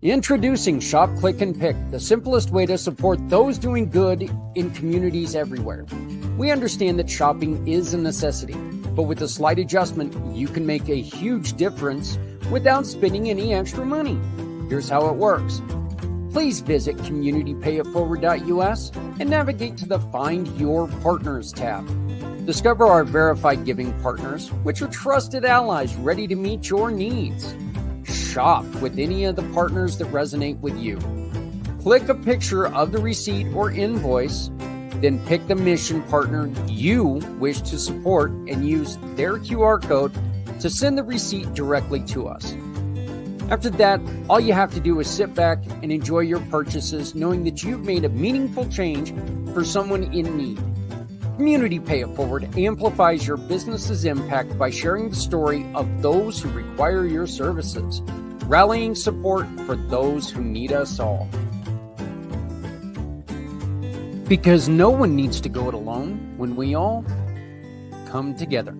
Introducing Shop, Click, and Pick, the simplest way to support those doing good in communities everywhere. We understand that shopping is a necessity, but with a slight adjustment, you can make a huge difference without spending any extra money. Here's how it works. Please visit communitypayitforward.us and navigate to the Find Your Partners tab. Discover our verified giving partners, which are trusted allies ready to meet your needs. Shop with any of the partners that resonate with you. Click a picture of the receipt or invoice, then pick the mission partner you wish to support and use their QR code to send the receipt directly to us. After that, all you have to do is sit back and enjoy your purchases, knowing that you've made a meaningful change for someone in need. Community Pay It Forward amplifies your business's impact by sharing the story of those who require your services, rallying support for those who need us all. Because no one needs to go it alone when we all come together.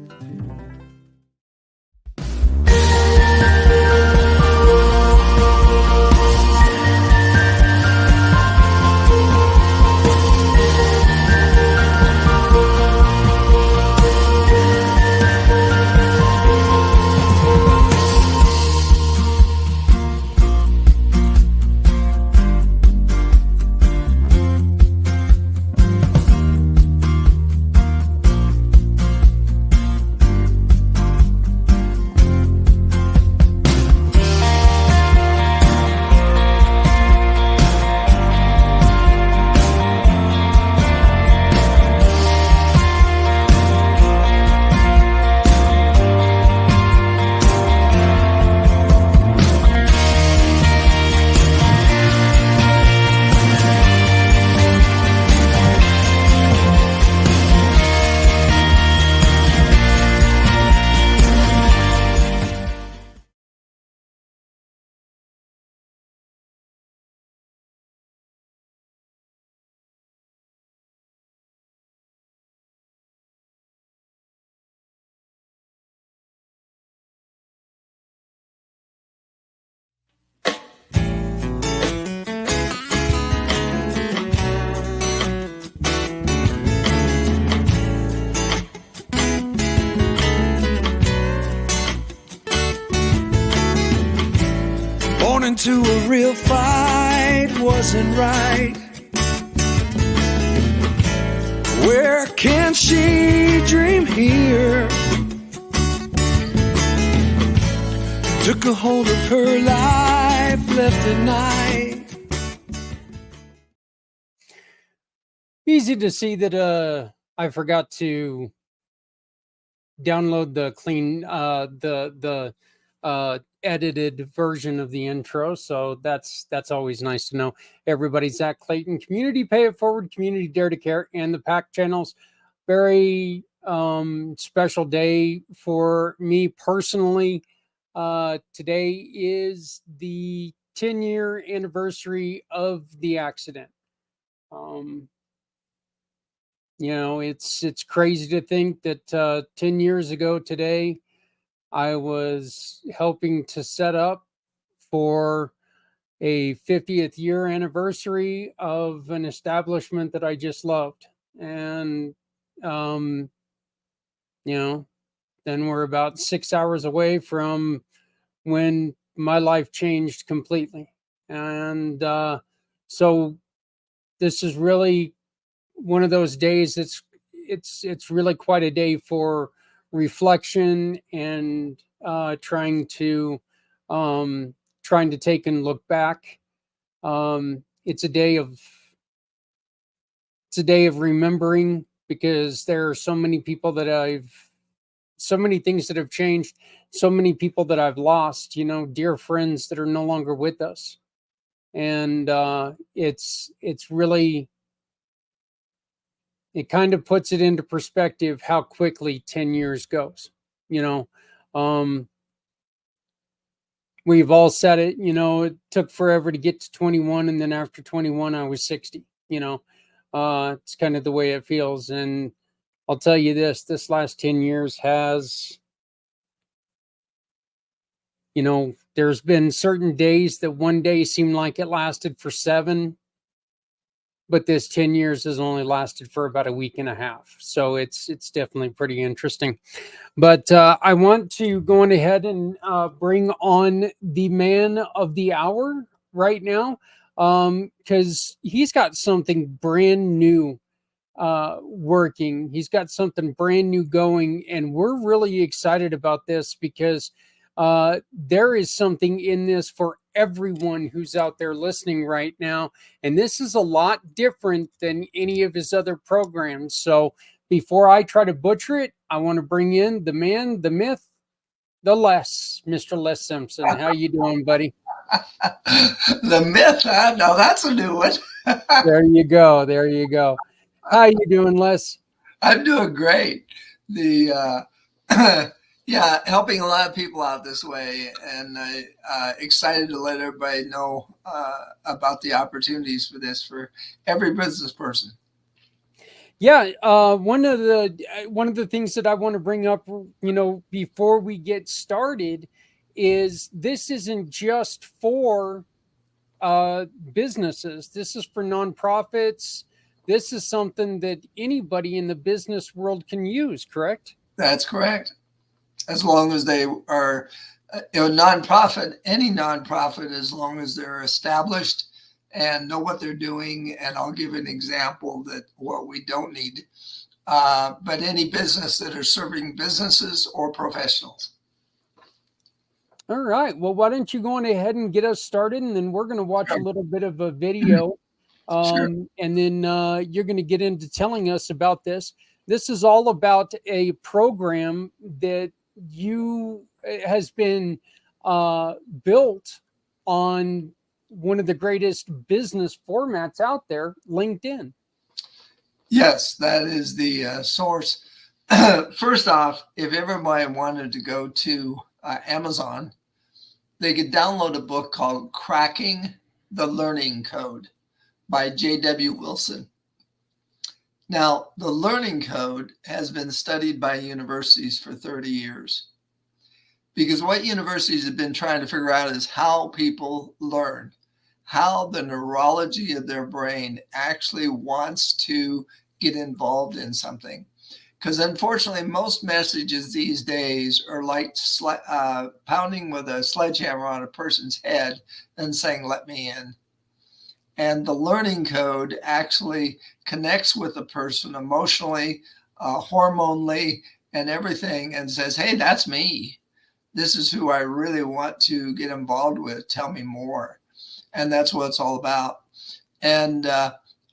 Born into a real fight wasn't right. Where can she dream here? Took a hold of her life, left at night. Easy to see that I forgot to download the clean edited version of the intro, so that's always nice to know. Everybody, Zach Clayton, Community Pay It Forward, Community Dare to Care, and the PAC channels. Very special day for me personally. Today is the 10-year anniversary of the accident. It's crazy to think that 10 years ago today, I was helping to set up for a 50th year anniversary of an establishment that I just loved. And, then we're about 6 hours away from when my life changed completely. And so this is really one of those days it's really quite a day for reflection and trying to take and look back. It's a day of remembering, because there are so many people so many things that have changed, so many people that I've lost, dear friends that are no longer with us. And it's really, it kind of puts it into perspective how quickly 10 years goes. We've all said it, it took forever to get to 21. And then after 21, I was 60, it's kind of the way it feels. And I'll tell you this last 10 years has, There's been certain days that one day seemed like it lasted for 7, but this 10 years has only lasted for about a week and a half. So it's definitely pretty interesting. But I want to go on ahead and bring on the man of the hour right now, because he's got something brand new working. He's got something brand new going, and we're really excited about this because there is something in this for everyone who's out there listening right now. And this is a lot different than any of his other programs. So before I try to butcher it, I want to bring in the man, the myth, the Mr. Les Simpson. How you doing, buddy? The myth, huh? No, that's a new one. There you go. There you go. How you doing, Les? I'm doing great. The yeah, helping a lot of people out this way, and excited to let everybody know about the opportunities for this for every business person. Yeah, one of the things that I want to bring up, before we get started, is this isn't just for businesses. This is for nonprofits. This is something that anybody in the business world can use, correct? That's correct. As long as they are nonprofit, any nonprofit, as long as they're established and know what they're doing. And I'll give an example that what we don't need, but any business that are serving businesses or professionals. All right. Well, why don't you go on ahead and get us started, and then we're going to watch a little bit of a video. Sure. And then you're going to get into telling us about this. This is all about a program that has been built on one of the greatest business formats out there, LinkedIn. Yes, that is the source. First off, if everybody wanted to go to Amazon, they could download a book called Cracking the Learning Code by J.W. Wilson. Now, the learning code has been studied by universities for 30 years because what universities have been trying to figure out is how people learn, how the neurology of their brain actually wants to get involved in something. Because unfortunately, most messages these days are like pounding with a sledgehammer on a person's head and saying, "Let me in." And the learning code actually connects with the person emotionally, hormonally, and everything, and says, "Hey, that's me. This is who I really want to get involved with. Tell me more." And that's what it's all about. And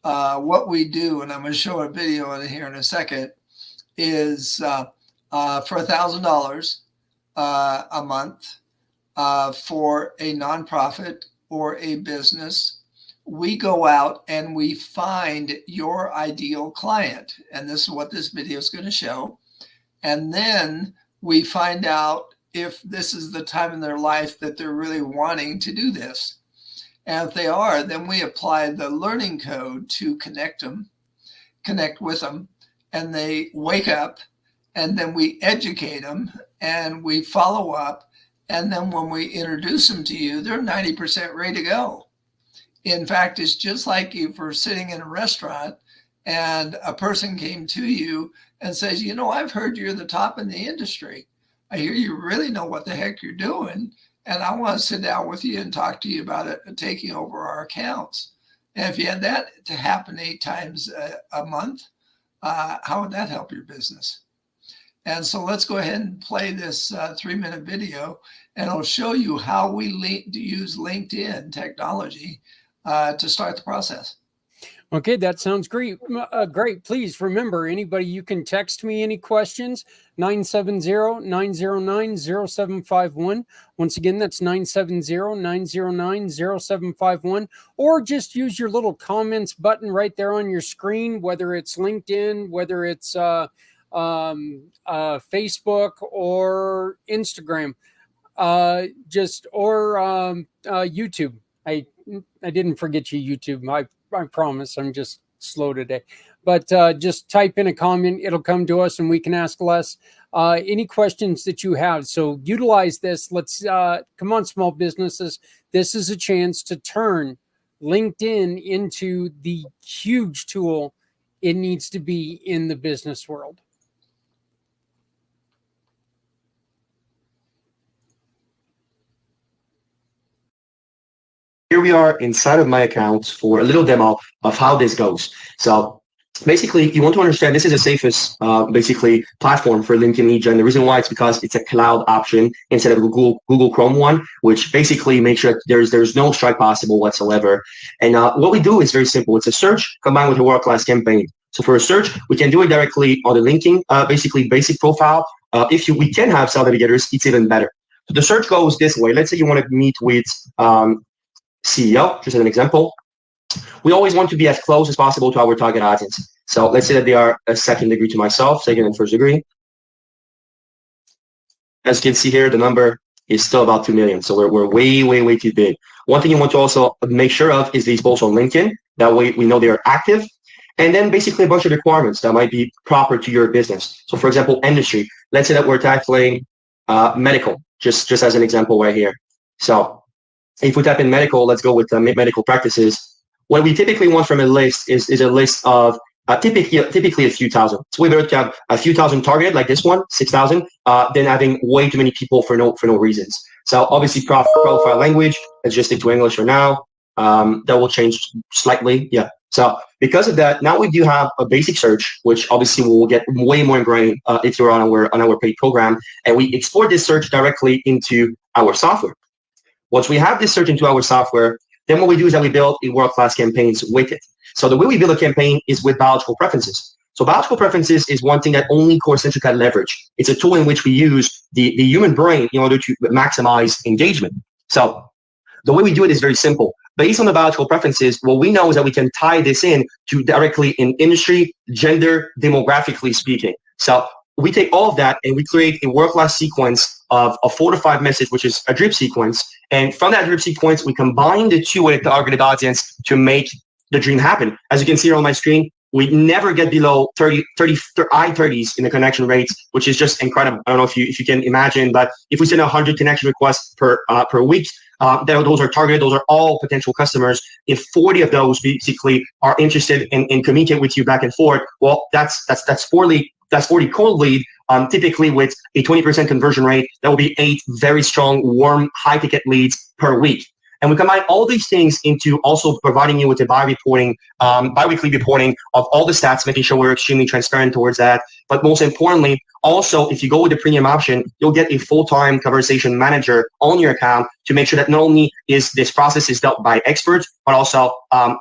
what we do, and I'm going to show a video in here in a second, is for $1,000 a month for a nonprofit or a business, we go out and we find your ideal client. And this is what this video is going to show. And then we find out if this is the time in their life that they're really wanting to do this. And if they are, then we apply the learning code to connect with them, and they wake up, and then we educate them and we follow up. And then when we introduce them to you, they're 90% ready to go. In fact, it's just like if we're sitting in a restaurant and a person came to you and says, "I've heard you're the top in the industry. I hear you really know what the heck you're doing. And I want to sit down with you and talk to you about it, taking over our accounts." And if you had that to happen 8 times a month, how would that help your business? And so let's go ahead and play this 3-minute video, and I'll show you how we use LinkedIn technology to start the process. Okay, that sounds great. Great. Please remember, anybody, you can text me any questions, 970-909-0751. Once again, that's 970-909-0751. Or just use your little comments button right there on your screen, whether it's LinkedIn, whether it's Facebook or Instagram, or YouTube. I didn't forget you, YouTube. I promise I'm just slow today. but just type in a comment. It'll come to us and we can ask Les any questions that you have. So utilize this. Let's come on, small businesses. This is a chance to turn LinkedIn into the huge tool it needs to be in the business world. Here we are inside of my account for a little demo of how this goes. So basically, you want to understand this is the safest basically platform for LinkedIn lead gen. The reason why it's because it's a cloud option instead of a Google Chrome one, which basically makes sure there's no strike possible whatsoever. And what we do is very simple. It's a search combined with a world-class campaign. So for a search, we can do it directly on the LinkedIn, basically basic profile. If we can have sales navigators, it's even better. So the search goes this way. Let's say you want to meet with CEO, just as an example. We always want to be as close as possible to our target audience. So let's say that they are a second degree to myself, second and first degree. As you can see here, the number is still about 2 million. So we're way too big. One thing you want to also make sure of is these posts on LinkedIn. That way we know they are active. And then basically a bunch of requirements that might be proper to your business. So for example, industry. Let's say that we're tackling medical, just as an example right here. So if we type in medical, let's go with medical practices. What we typically want from a list is a list of typically a few thousand. So we better to have a few thousand targeted, like this one, 6,000, than having way too many people for no reasons. So obviously profile language, let's just stick to English for now. That will change slightly. Yeah. So because of that, now we do have a basic search, which obviously will get way more ingrained if you're on our paid program, and we export this search directly into our software. Once we have this search into our software, then what we do is that we build a world-class campaigns with it. So the way we build a campaign is with biological preferences. So biological preferences is one thing that only CoreCentric can leverage. It's a tool in which we use the human brain in order to maximize engagement. So the way we do it is very simple. Based on the biological preferences, what we know is that we can tie this in to directly in industry, gender, demographically speaking. So we take all of that and we create a world-class sequence of a 4 to 5 message, which is a drip sequence. And from that drip sequence, we combine the two with a targeted audience to make the dream happen. As you can see here on my screen, we never get below 30 high 30s in the connection rates, which is just incredible. I don't know if you can imagine, but if we send 100 connection requests per week, those are targeted. Those are all potential customers. If 40 of those basically are interested in communicate with you back and forth, well, that's 40 cold lead, typically with a 20% conversion rate. That will be 8 very strong, warm, high-ticket leads per week. And we combine all these things into also providing you with a bi-weekly reporting of all the stats, making sure we're extremely transparent towards that. But most importantly, also, if you go with the premium option, you'll get a full-time conversation manager on your account to make sure that not only is this process is dealt by experts, but also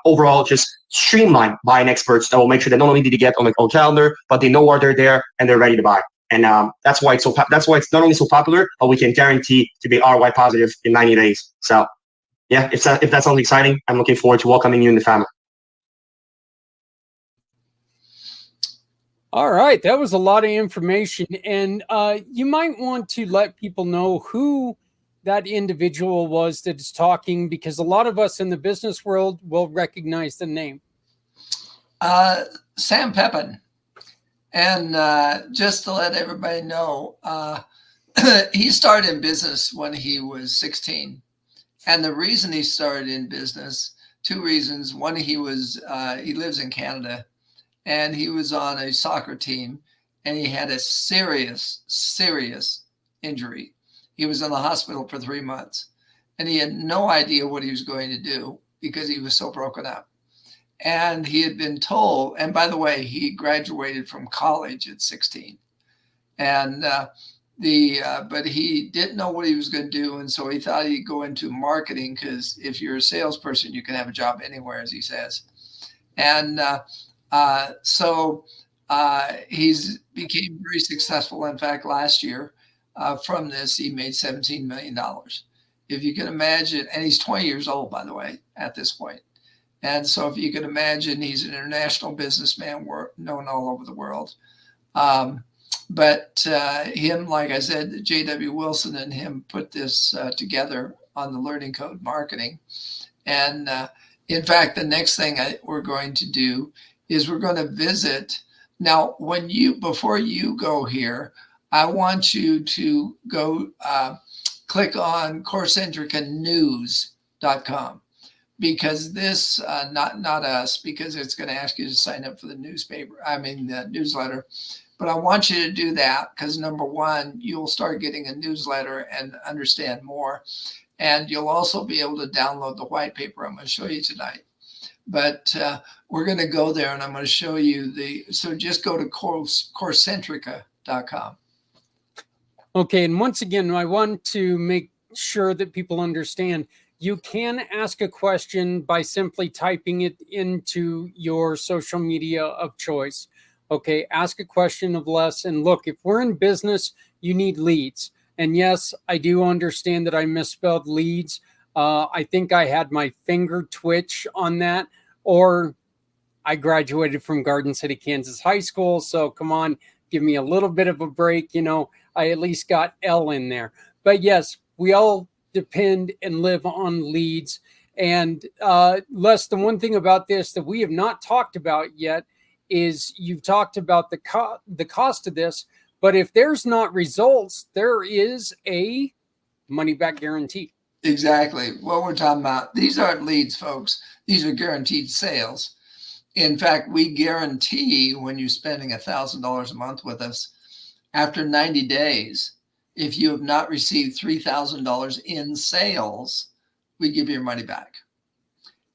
overall just streamlined by an expert that will make sure that not only did you get on the calendar, but they know why they're there and they're ready to buy. And that's why it's not only so popular, but we can guarantee to be ROI positive in 90 days. So yeah, if that sounds exciting, I'm looking forward to welcoming you in the family. All right, that was a lot of information, and you might want to let people know who that individual was that is talking, because a lot of us in the business world will recognize the name. Sam Pepin. And just to let everybody know, he started in business when he was 16. And the reason he started in business, 2 reasons. One, he lives in Canada, and he was on a soccer team, and he had a serious injury. He was in the hospital for 3 months, and he had no idea what he was going to do because he was so broken up. And he had been told, and by the way, he graduated from college at 16. And but he didn't know what he was going to do, and so he thought he'd go into marketing, because if you're a salesperson, you can have a job anywhere, as he says. And so he's became very successful. In fact, last year from this, he made $17 million. If you can imagine, and he's 20 years old, by the way, at this point. And so if you can imagine, he's an international businessman known all over the world. But him, like I said, J.W. Wilson and him put this together on the Learning Code marketing. And in fact, the next thing we're going to do is we're going to visit. Now, before you go here, I want you to go click on CoreCentricaNews.com, because this, not us, because it's going to ask you to sign up for the newsletter. But I want you to do that because, number one, you'll start getting a newsletter and understand more. And you'll also be able to download the white paper I'm going to show you tonight. But we're going to go there, and I'm going to show you so just go to CoreCentrica.com. Okay, and once again, I want to make sure that people understand you can ask a question by simply typing it into your social media of choice. Okay, ask a question of Les. And look, if we're in business, you need leads. And yes, I do understand that I misspelled leads. I think I had my finger twitch on that, or I graduated from Garden City, Kansas High School. So come on, give me a little bit of a break. I at least got L in there. But yes, we all depend and live on leads. And Les, the one thing about this that we have not talked about yet is you've talked about the cost of this. But if there's not results, there is a money back guarantee. Exactly what we're talking about. These aren't leads, folks. These are guaranteed sales. In fact, we guarantee when you're spending $1,000 a month with us, after 90 days, if you have not received $3,000 in sales, we give you your money back.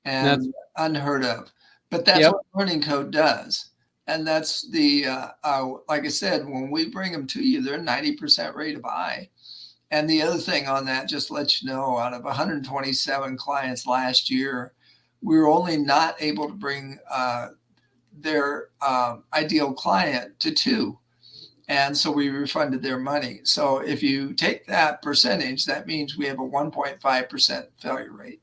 And that's unheard of. But that's what Learning Code does. And that's like I said, when we bring them to you, they're 90% rate of buy. And the other thing on that, just to let you know, out of 127 clients last year, we were only not able to bring their ideal client to 2. And so we refunded their money. So if you take that percentage, that means we have a 1.5% failure rate.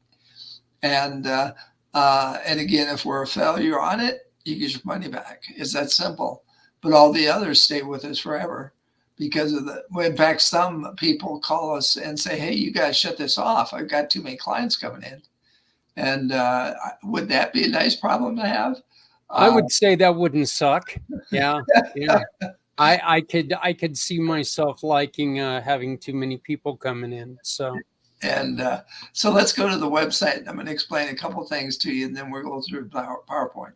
And again, if we're a failure on it, you get your money back. It's that simple. But all the others stay with us forever. Because in fact, some people call us and say, hey, you guys shut this off. I've got too many clients coming in. And would that be a nice problem to have? I would say that wouldn't suck. Yeah. I could see myself liking having too many people coming in. So let's go to the website. I'm going to explain a couple things to you, and then we'll go through PowerPoint.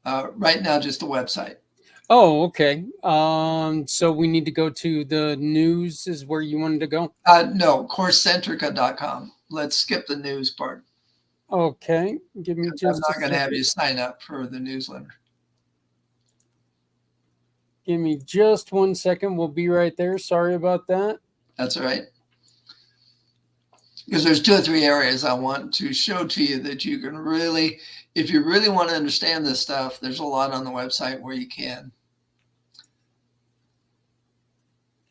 Right now, just the website. Oh, okay. So we need to go to the news is where you wanted to go? No, CoreCentrica.com. Let's skip the news part. Okay. Give me just I'm not going to have you sign up for the newsletter. Give me just 1 second. We'll be right there. Sorry about that. That's all right. Because there's 2 or 3 areas I want to show to you that you can really, if you really want to understand this stuff, there's a lot on the website where you can.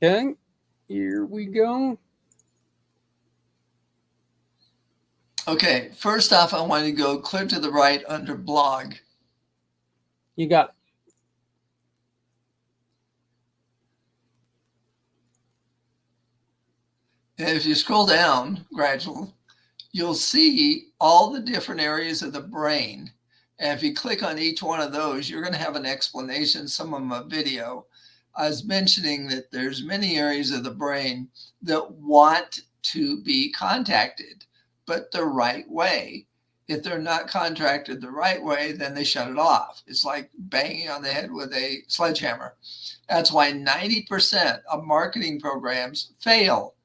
Okay, here we go. Okay, first off, I want to go clear to the right under blog. You got it. And if you scroll down gradually, you'll see all the different areas of the brain. And if you click on each one of those, you're going to have an explanation, some of them a video. I was mentioning that there's many areas of the brain that want to be contacted, but the right way. If they're not contracted the right way, then they shut it off. It's like banging on the head with a sledgehammer. That's why 90% of marketing programs fail.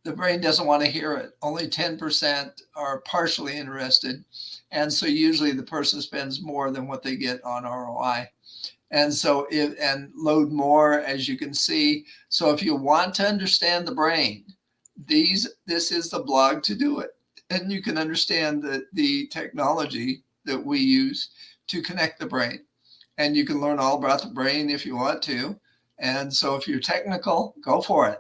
The brain doesn't want to hear it. Only 10% are partially interested. And so usually the person spends more than what they get on ROI. And so and load more, as you can see. So if you want to understand the brain, this is the blog to do it. And you can understand the technology that we use to connect the brain. And you can learn all about the brain if you want to. And so if you're technical, go for it.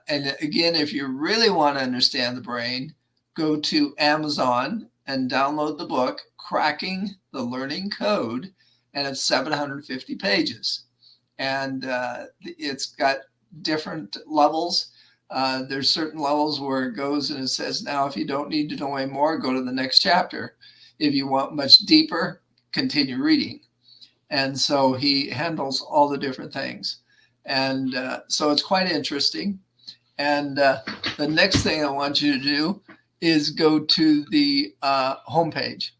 And again, if you really want to understand the brain, go to Amazon and download the book, Cracking the Learning Code. And it's 750 pages. And it's got different levels. There's certain levels where it goes and it says, now, if you don't need to know any more, go to the next chapter. If you want much deeper, continue reading. And so he handles all the different things. And so it's quite interesting. And the next thing I want you to do is go to the homepage.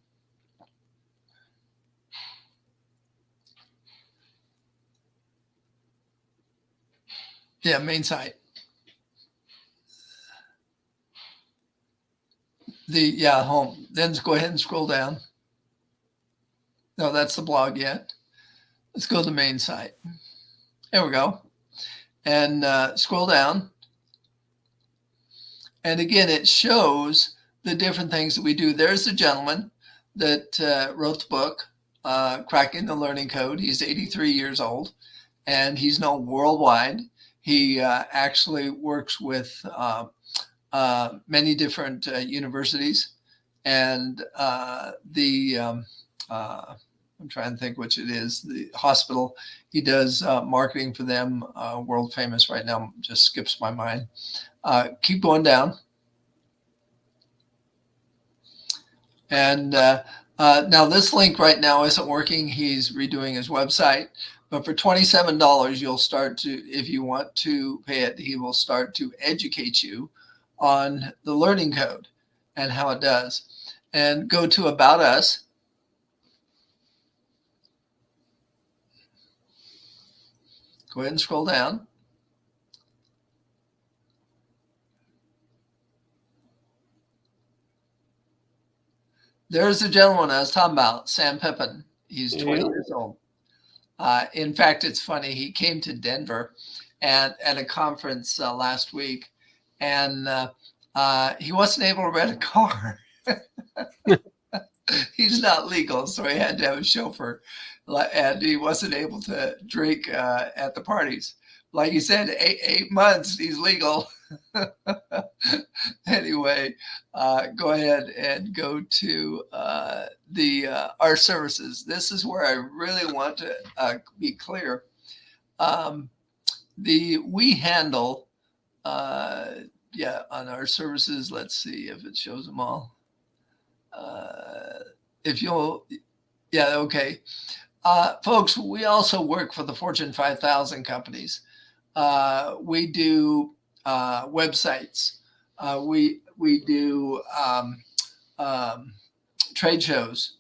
Yeah, main site. Home. Then go ahead and scroll down. No, that's the blog yet. Let's go to the main site. There we go. And scroll down. And again, it shows the different things that we do. There's the gentleman that wrote the book, Cracking the Learning Code. He's 83 years old, and he's known worldwide. He actually works with many different universities, and I'm trying to think which it is, the hospital. He does marketing for them, world famous right now, just skips my mind. Keep going down. And now this link right now isn't working. He's redoing his website. But for $27, you'll start to, if you want to pay it, he will start to educate you on the learning code and how it does. And go to About Us. Go ahead and scroll down. There's the gentleman I was talking about, Sam Pippin. He's 20 years old. In fact, it's funny. He came to Denver at a conference last week, and he wasn't able to rent a car. He's not legal, so he had to have a chauffeur, and he wasn't able to drink at the parties. Like you said, eight months, he's legal. Anyway, go ahead and go to our services. This is where I really want to be clear. We handle, on our services. Let's see if it shows them all. Okay. Folks, we also work for the Fortune 5000 companies. We do websites. We do trade shows.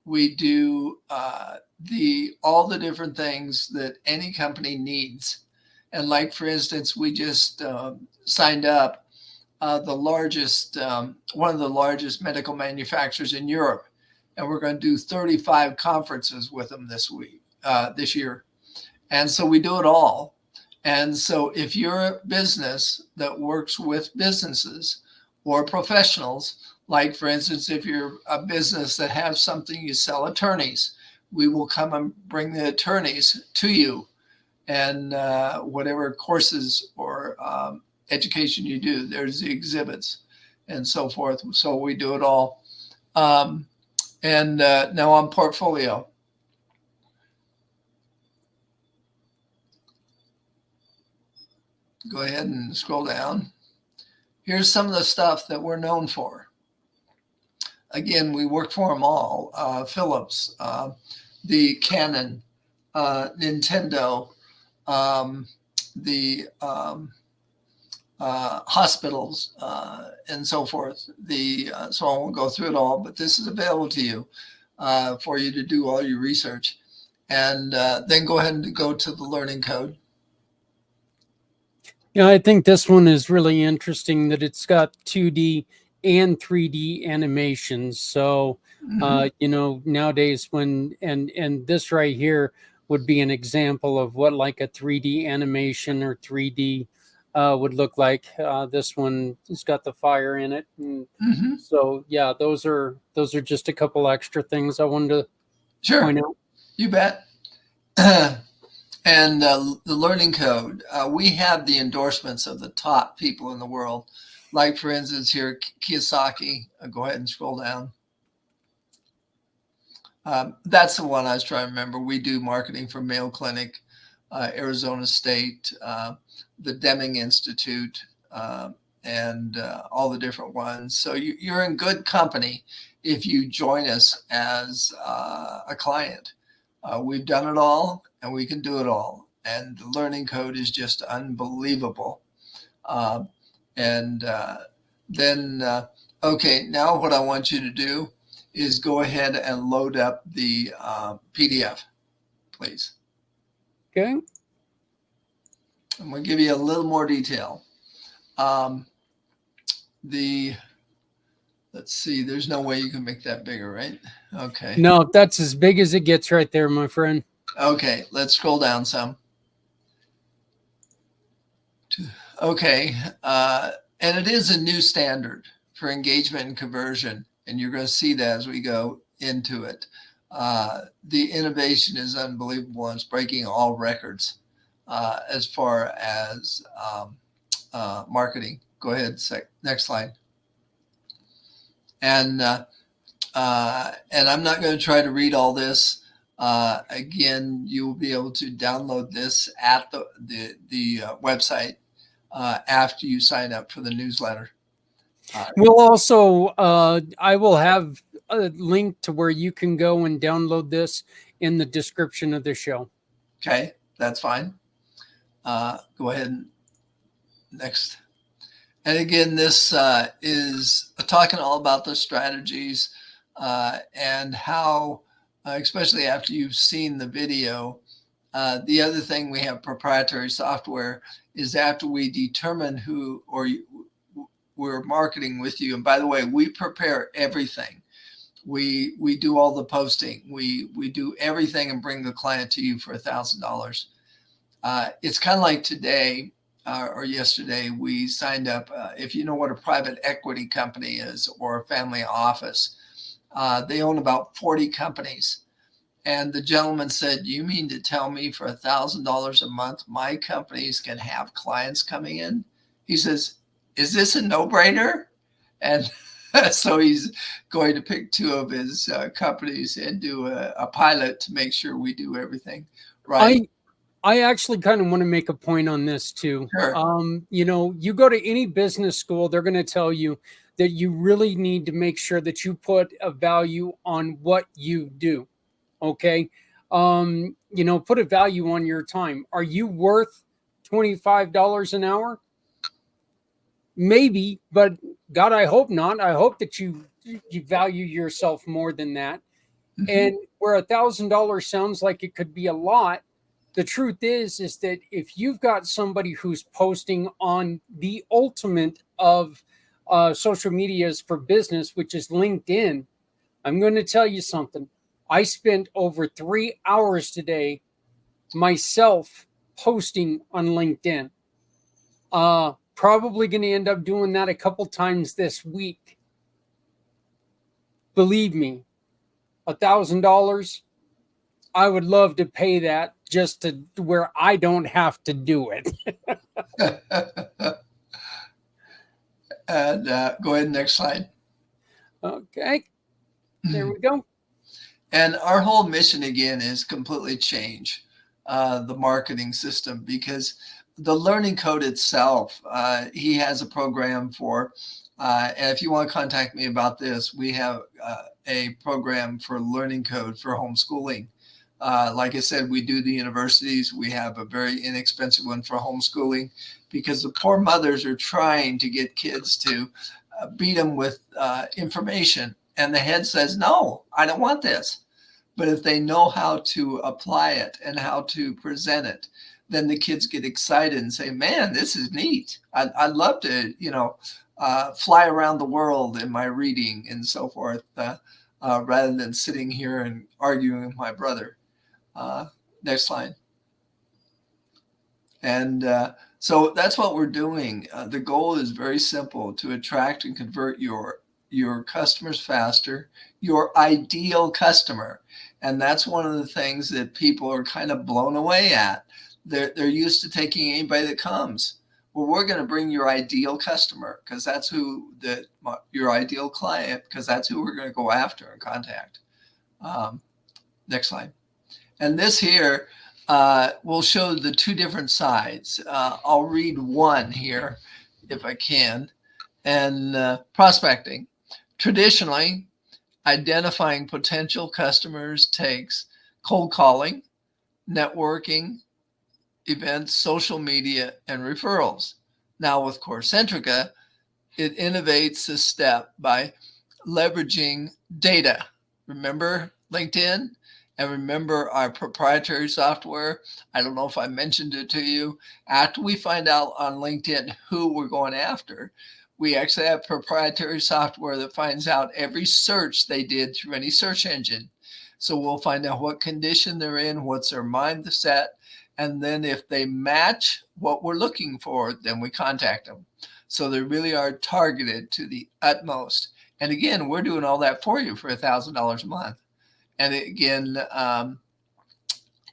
We do all the different things that any company needs. And like, for instance, we just signed up one of the largest medical manufacturers in Europe. And we're going to do 35 conferences with them this year. And so we do it all. And so if you're a business that works with businesses or professionals, like, for instance, if you're a business that has something, you sell attorneys, we will come and bring the attorneys to you, and whatever courses or education you do, there's the exhibits and so forth. So we do it all. And now on portfolio. Go ahead and scroll down. Here's some of the stuff that we're known for. Again, we work for them all. Philips, the Canon, Nintendo, the hospitals, and so forth. So I won't go through it all, but this is available to you for you to do all your research. And then go ahead and go to the learning code. Yeah, I think this one is really interesting that it's got 2D and 3D animations. So, nowadays and this right here would be an example of what like a 3D animation or 3D would look like. This one has got the fire in it. And so, yeah, those are just a couple extra things I wanted to point out. You bet. And the learning code, we have the endorsements of the top people in the world. Like, for instance, here, Kiyosaki. Go ahead and scroll down. That's the one I was trying to remember. We do marketing for Mayo Clinic, Arizona State, the Deming Institute, and all the different ones. So you're in good company if you join us as a client. We've done it all, and we can do it all. And the learning code is just unbelievable. Okay, now what I want you to do is go ahead and load up the PDF, please. Okay. I'm going to give you a little more detail. Let's see, there's no way you can make that bigger, right? Okay. No, that's as big as it gets right there, my friend. Okay, let's scroll down some. Okay, and it is a new standard for engagement and conversion, and you're going to see that as we go into it. The innovation is unbelievable, and it's breaking all records as far as marketing. Go ahead, next slide. And I'm not going to try to read all this. Again, you will be able to download this at the website after you sign up for the newsletter. We'll also, I will have a link to where you can go and download this in the description of the show. Okay, that's fine. Go ahead and next. And again, this is talking all about the strategies and how, especially after you've seen the video. The other thing, we have proprietary software, is after we determine who we're marketing with you. And by the way, we prepare everything. We do all the posting. We do everything and bring the client to you for $1,000. It's kind of like today or yesterday, we signed up. If you know what a private equity company is or a family office, they own about 40 companies. And the gentleman said, "You mean to tell me for $1,000 a month, my companies can have clients coming in?" He says, "Is this a no-brainer?" And so he's going to pick two of his companies and do a pilot to make sure we do everything right. I actually kind of want to make a point on this too. Sure. You go to any business school, they're going to tell you that you really need to make sure that you put a value on what you do. Okay. Put a value on your time. Are you worth $25 an hour? Maybe, but God, I hope not. I hope that you value yourself more than that. Mm-hmm. And where $1,000 sounds like it could be a lot, the truth is that if you've got somebody who's posting on the ultimate of social medias for business, which is LinkedIn, I'm going to tell you something. I spent over 3 hours today myself posting on LinkedIn. Probably going to end up doing that a couple times this week. Believe me, $1,000, I would love to pay that just to where I don't have to do it. And go ahead, next slide. Okay, there we go. And our whole mission again is completely change the marketing system, because the learning code itself, he has a program for, and if you want to contact me about this, we have a program for learning code for homeschooling. Like I said, we do the universities. We have a very inexpensive one for homeschooling, because the poor mothers are trying to get kids to beat them with information. And the head says, "No, I don't want this." But if they know how to apply it and how to present it, then the kids get excited and say, "Man, this is neat. I'd love to, fly around the world in my reading and so forth, rather than sitting here and arguing with my brother." Next slide. And so that's what we're doing. The goal is very simple: to attract and convert your customers faster, your ideal customer. And that's one of the things that people are kind of blown away at. They're used to taking anybody that comes. Well, we're going to bring your ideal customer, because that's your ideal client, because that's who we're going to go after and contact. Next slide. And this here will show the two different sides. I'll read one here if I can. And prospecting. Traditionally, identifying potential customers takes cold calling, networking, events, social media, and referrals. Now with Corecentrica, it innovates this step by leveraging data. Remember LinkedIn? And remember our proprietary software? I don't know if I mentioned it to you. After we find out on LinkedIn who we're going after, we actually have proprietary software that finds out every search they did through any search engine. So we'll find out what condition they're in, what's their mindset, and then if they match what we're looking for, then we contact them. So they really are targeted to the utmost. And again, we're doing all that for you for $1,000 a month. And again,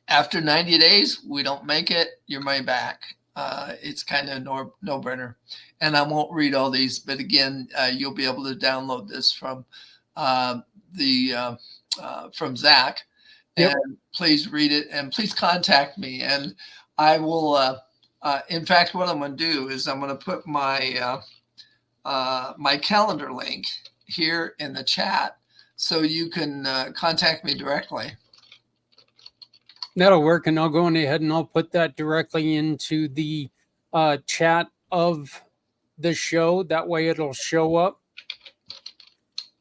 after 90 days, we don't make it, your money back. It's kind of no-brainer. And I won't read all these, but again, you'll be able to download this from from Zach. Yep. And please read it and please contact me. And I will, in fact, what I'm going to do is I'm going to put my my calendar link here in the chat so you can contact me directly. That'll work, and I'll go on ahead and I'll put that directly into the chat of the show. That way it'll show up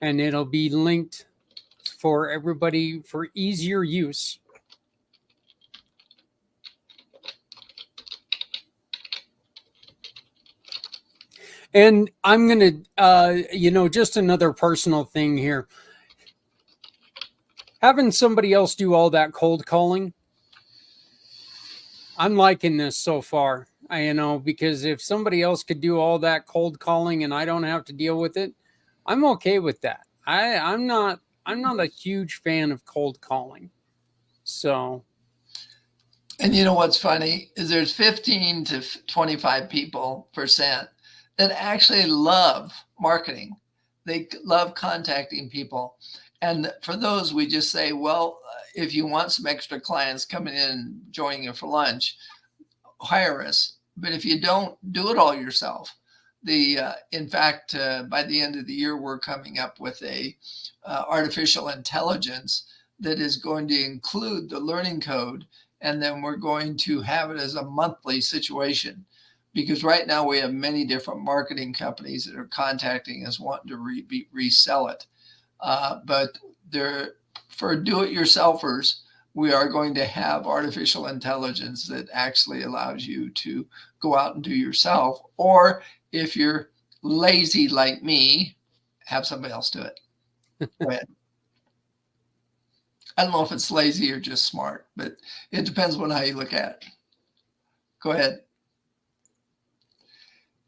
and it'll be linked for everybody for easier use. And I'm going to, just another personal thing here. Having somebody else do all that cold calling, I'm liking this so far, because if somebody else could do all that cold calling and I don't have to deal with it, I'm okay with that. I'm not a huge fan of cold calling. So. And you know what's funny is there's 15 to 25% that actually love marketing. They love contacting people. And for those, we just say, well, if you want some extra clients coming in and joining you for lunch, hire us. But if you don't, do it all yourself. In fact, by the end of the year, we're coming up with a artificial intelligence that is going to include the learning code. And then we're going to have it as a monthly situation. Because right now we have many different marketing companies that are contacting us wanting to resell it. But for do-it-yourselfers, we are going to have artificial intelligence that actually allows you to go out and do yourself. Or if you're lazy like me, have somebody else do it. Go ahead. I don't know if it's lazy or just smart, but it depends on how you look at it. Go ahead.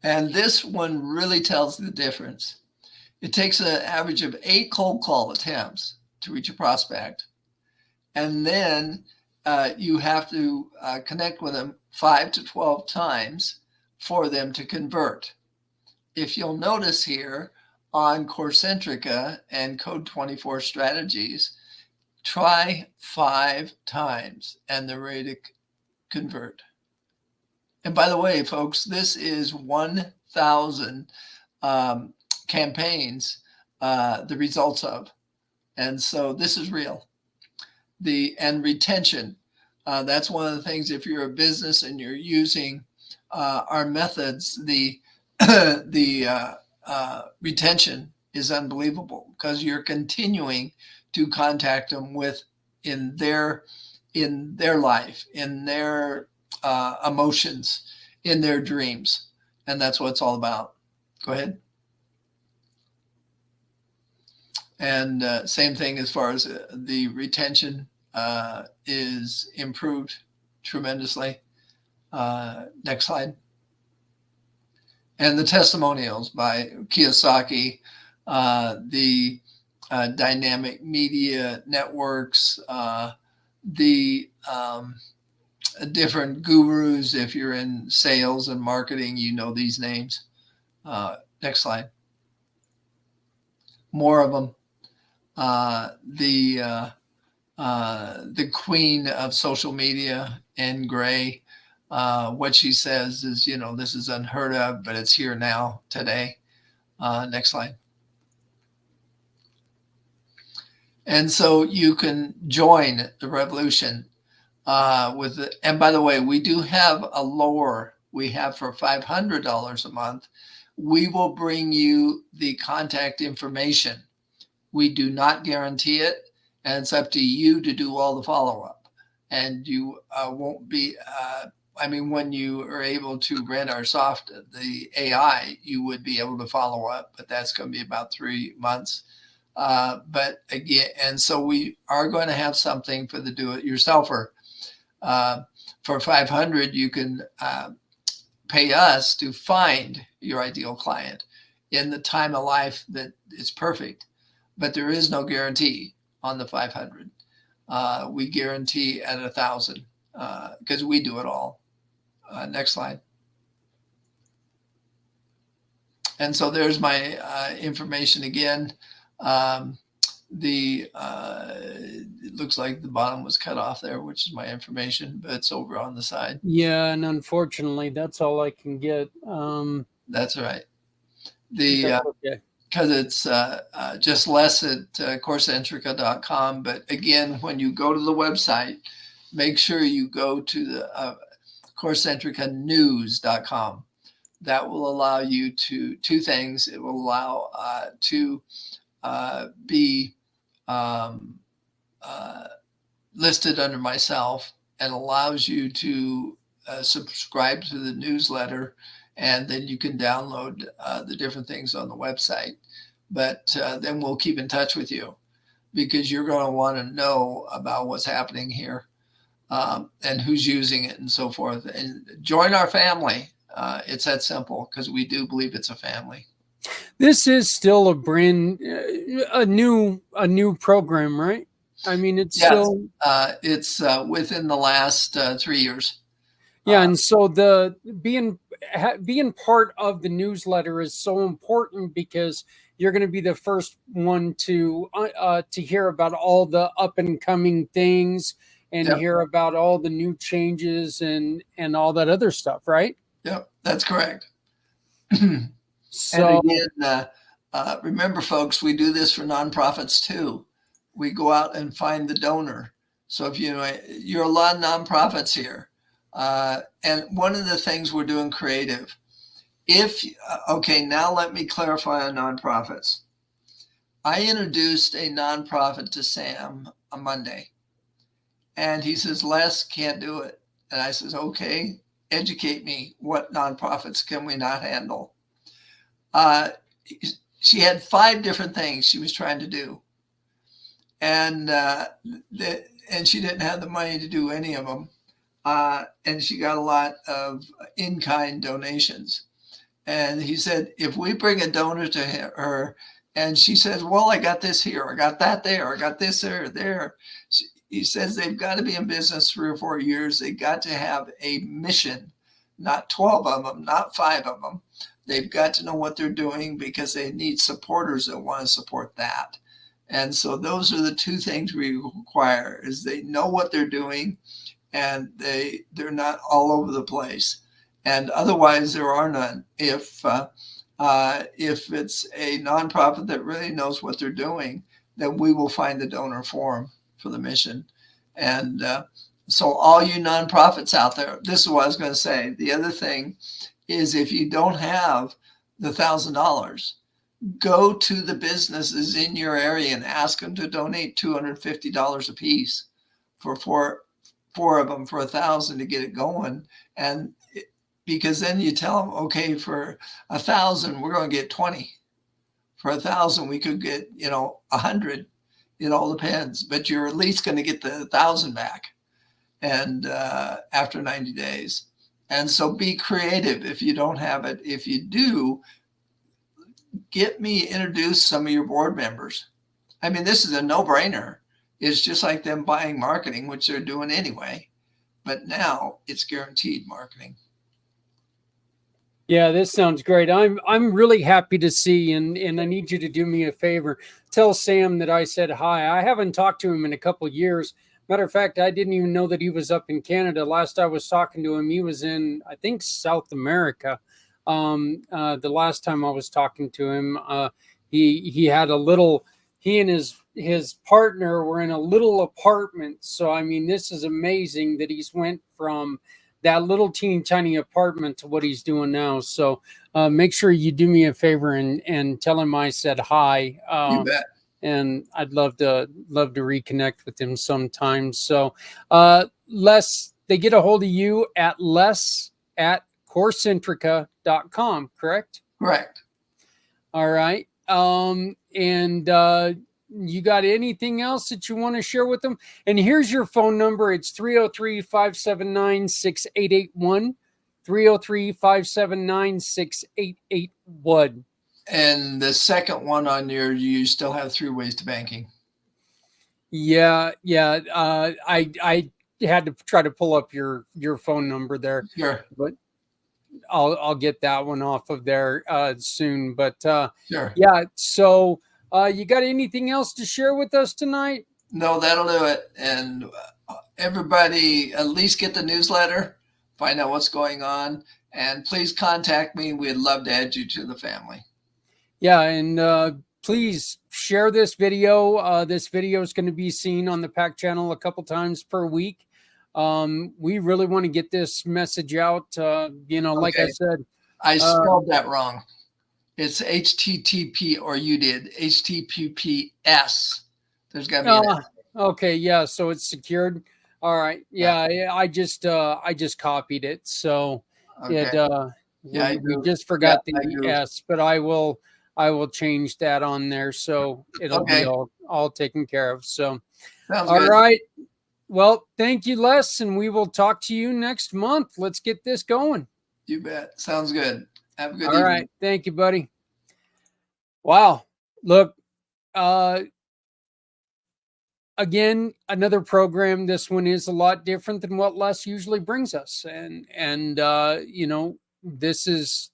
And this one really tells the difference. It takes an average of 8 cold call attempts to reach a prospect. And then you have to connect with them 5 to 12 times for them to convert. If you'll notice here on Corecentrica and Code 24 strategies, try 5 times and they're ready to convert. And by the way, folks, this is 1,000 campaigns, the results of. And so this is real. And retention, that's one of the things, if you're a business and you're using our methods, the retention is unbelievable because you're continuing to contact them in their life, in their emotions, in their dreams. And that's what it's all about. Go ahead. And same thing as far as the retention is improved tremendously. Next slide. And the testimonials by Kiyosaki, the dynamic media networks, the different gurus. If you're in sales and marketing, you know these names. Next slide. More of them. The queen of social media, Anne Gray, what she says is, this is unheard of, but it's here now today. Next slide. And so you can join the revolution with it. And by the way, we do have a lower. We have for $500 a month. We will bring you the contact information. We do not guarantee it, and it's up to you to do all the follow-up. And you won't be, when you are able to rent our the AI, you would be able to follow up, but that's going to be about 3 months. But again, and so we are going to have something for the do-it-yourselfer. For $500, you can pay us to find your ideal client in the time of life that is perfect. But there is no guarantee on the 500. We guarantee at 1,000 because we do it all. Next slide. And so there's my information again. It looks like the bottom was cut off there, which is my information, but it's over on the side. Yeah, and unfortunately, that's all I can get. That's right. Because it's just less at coursecentrica.com. But again, when you go to the website, make sure you go to the coursecentricanews.com. That will allow you to two things. It will allow to be listed under myself, and allows you to subscribe to the newsletter, and then you can download the different things on the website. But then we'll keep in touch with you, because you're going to want to know about what's happening here and who's using it and so forth. And join our family. It's that simple, because we do believe it's a family. This is still a new program, right? I mean, it's still it's within the last 3 years. Yeah, and so the being part of the newsletter is so important, because you're going to be the first one to hear about all the up and coming things, and hear about all the new changes and all that other stuff, right? Yep, that's correct. So, and again, remember, folks, we do this for nonprofits too. We go out and find the donor. So if you're a lot of nonprofits here, and one of the things we're doing creative. Now let me clarify on nonprofits. I introduced a nonprofit to Sam on Monday, and he says, Les, can't do it. And I says, okay, educate me. What nonprofits can we not handle? She had 5 different things she was trying to do, and she didn't have the money to do any of them, and she got a lot of in-kind donations. And he said, if we bring a donor to her, and she says, well, I got this here, I got that there, I got this there. He says they've got to be in business 3 or 4 years. They got to have a mission, not 12 of them, not 5 of them. They've got to know what they're doing, because they need supporters that want to support that. And so those are the 2 things we require: is they know what they're doing, and they're not all over the place. And otherwise, there are none. If it's a nonprofit that really knows what they're doing, then we will find the donor form for the mission. And so all you nonprofits out there, this is what I was going to say. The other thing is, if you don't have the $1,000, go to the businesses in your area and ask them to donate $250 a piece for four of them for $1,000 to get it going. And because then you tell them, okay, for $1,000, we're going to get 20. For $1,000, we could get, 100. It all depends, but you're at least going to get the 1,000 back, and after 90 days. And so be creative if you don't have it. If you do, introduce some of your board members. I mean, this is a no-brainer. It's just like them buying marketing, which they're doing anyway, but now it's guaranteed marketing. Yeah, this sounds great. I'm really happy to see, and I need you to do me a favor. Tell Sam that I said hi. I haven't talked to him in a couple of years. Matter of fact, I didn't even know that he was up in Canada. Last I was talking to him, he was in, I think, South America. The last time I was talking to him, he had a little. He and his partner were in a little apartment. So I mean, this is amazing that he's went from that little teeny tiny apartment to what he's doing now. So make sure you do me a favor and tell him I said hi. You bet. And I'd love to reconnect with him sometime. So Les, they get a hold of you at les@corecentrica.com, correct? Correct. All right. And you got anything else that you want to share with them? And here's your phone number. It's 303-579-6881. 303-579-6881. And the second one on your, you still have 3 ways to banking. Yeah. I had to try to pull up your phone number there. Sure. But I'll get that one off of there soon. But sure. Yeah. So you got anything else to share with us tonight? No, that'll do it. And everybody, at least get the newsletter, find out what's going on, and please contact me. We'd love to add you to the family. Yeah, and please share this video. This video is going to be seen on the IMpACT channel a couple times per week. We really want to get this message out. Like I said, I spelled that wrong. It's HTTP, or you did HTTPS. There's got to be an S. Okay, yeah. So it's secured. All right. Yeah, I just copied it. So Okay. we just forgot the S, but I will change that on there, so it'll be all taken care of. So, Sounds all good. right. Well, thank you, Les, and we will talk to you next month. Let's get this going. You bet. Sounds good. Have a good All evening. right. Thank you, buddy. Wow. Look, again, another program. This one is a lot different than what Les usually brings us, and this is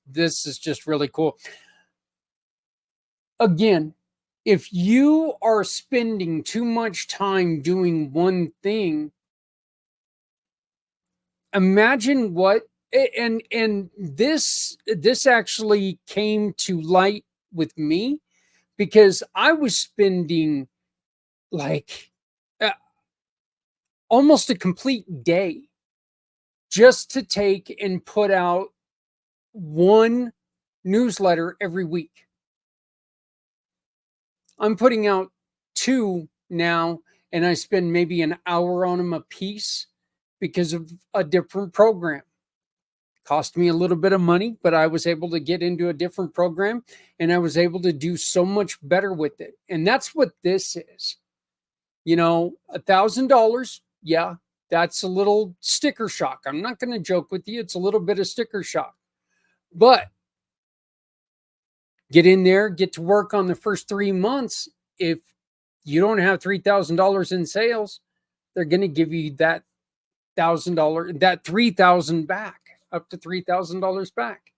just really cool. Again, if you are spending too much time doing one thing, imagine what, and this actually came to light with me, because I was spending like almost a complete day just to take and put out one newsletter every week. I'm putting out 2 now, and I spend maybe an hour on them a piece because of a different program. Cost me a little bit of money, but I was able to get into a different program, and I was able to do so much better with it. And that's what this is. $1,000. Yeah, that's a little sticker shock. I'm not going to joke with you. It's a little bit of sticker shock. But get in there, get to work on the first 3 months. If you don't have $3,000 in sales, they're going to give you that $1,000, that $3,000 back, up to $3,000 back.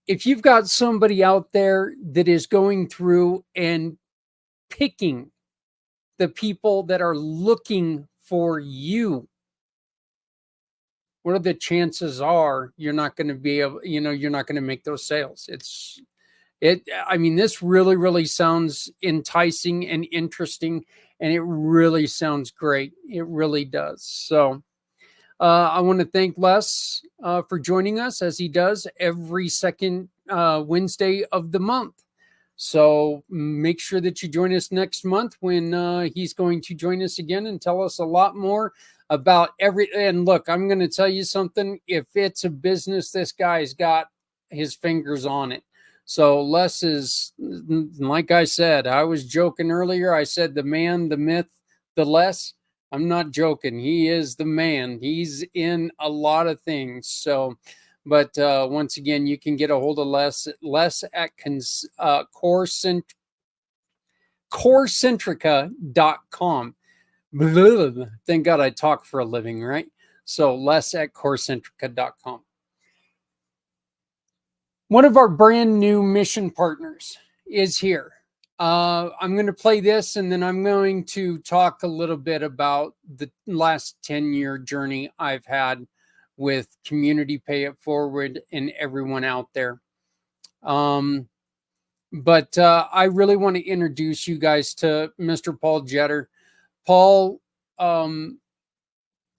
If you've got somebody out there that is going through and picking the people that are looking for you, what are the chances are you're not going to be able, you're not going to make those sales? I mean, this really, really sounds enticing and interesting, and it really sounds great. It really does. So I want to thank Les for joining us, as he does every second Wednesday of the month. So make sure that you join us next month when he's going to join us again and tell us a lot more about and look, I'm going to tell you something. If it's a business, this guy's got his fingers on it. So Les is, like I said, I was joking earlier. I said the man, the myth, the Les. I'm not joking. He is the man. He's in a lot of things. So, but once again, you can get a hold of Les at corecentrica.com. Thank God I talk for a living, right? So Les at corecentrica.com. One of our brand new mission partners is here. I'm going to play this, and then I'm going to talk a little bit about the last 10-year journey I've had with Community Pay It Forward and everyone out there. But I really want to introduce you guys to Mr. Paul Jetter. Paul, and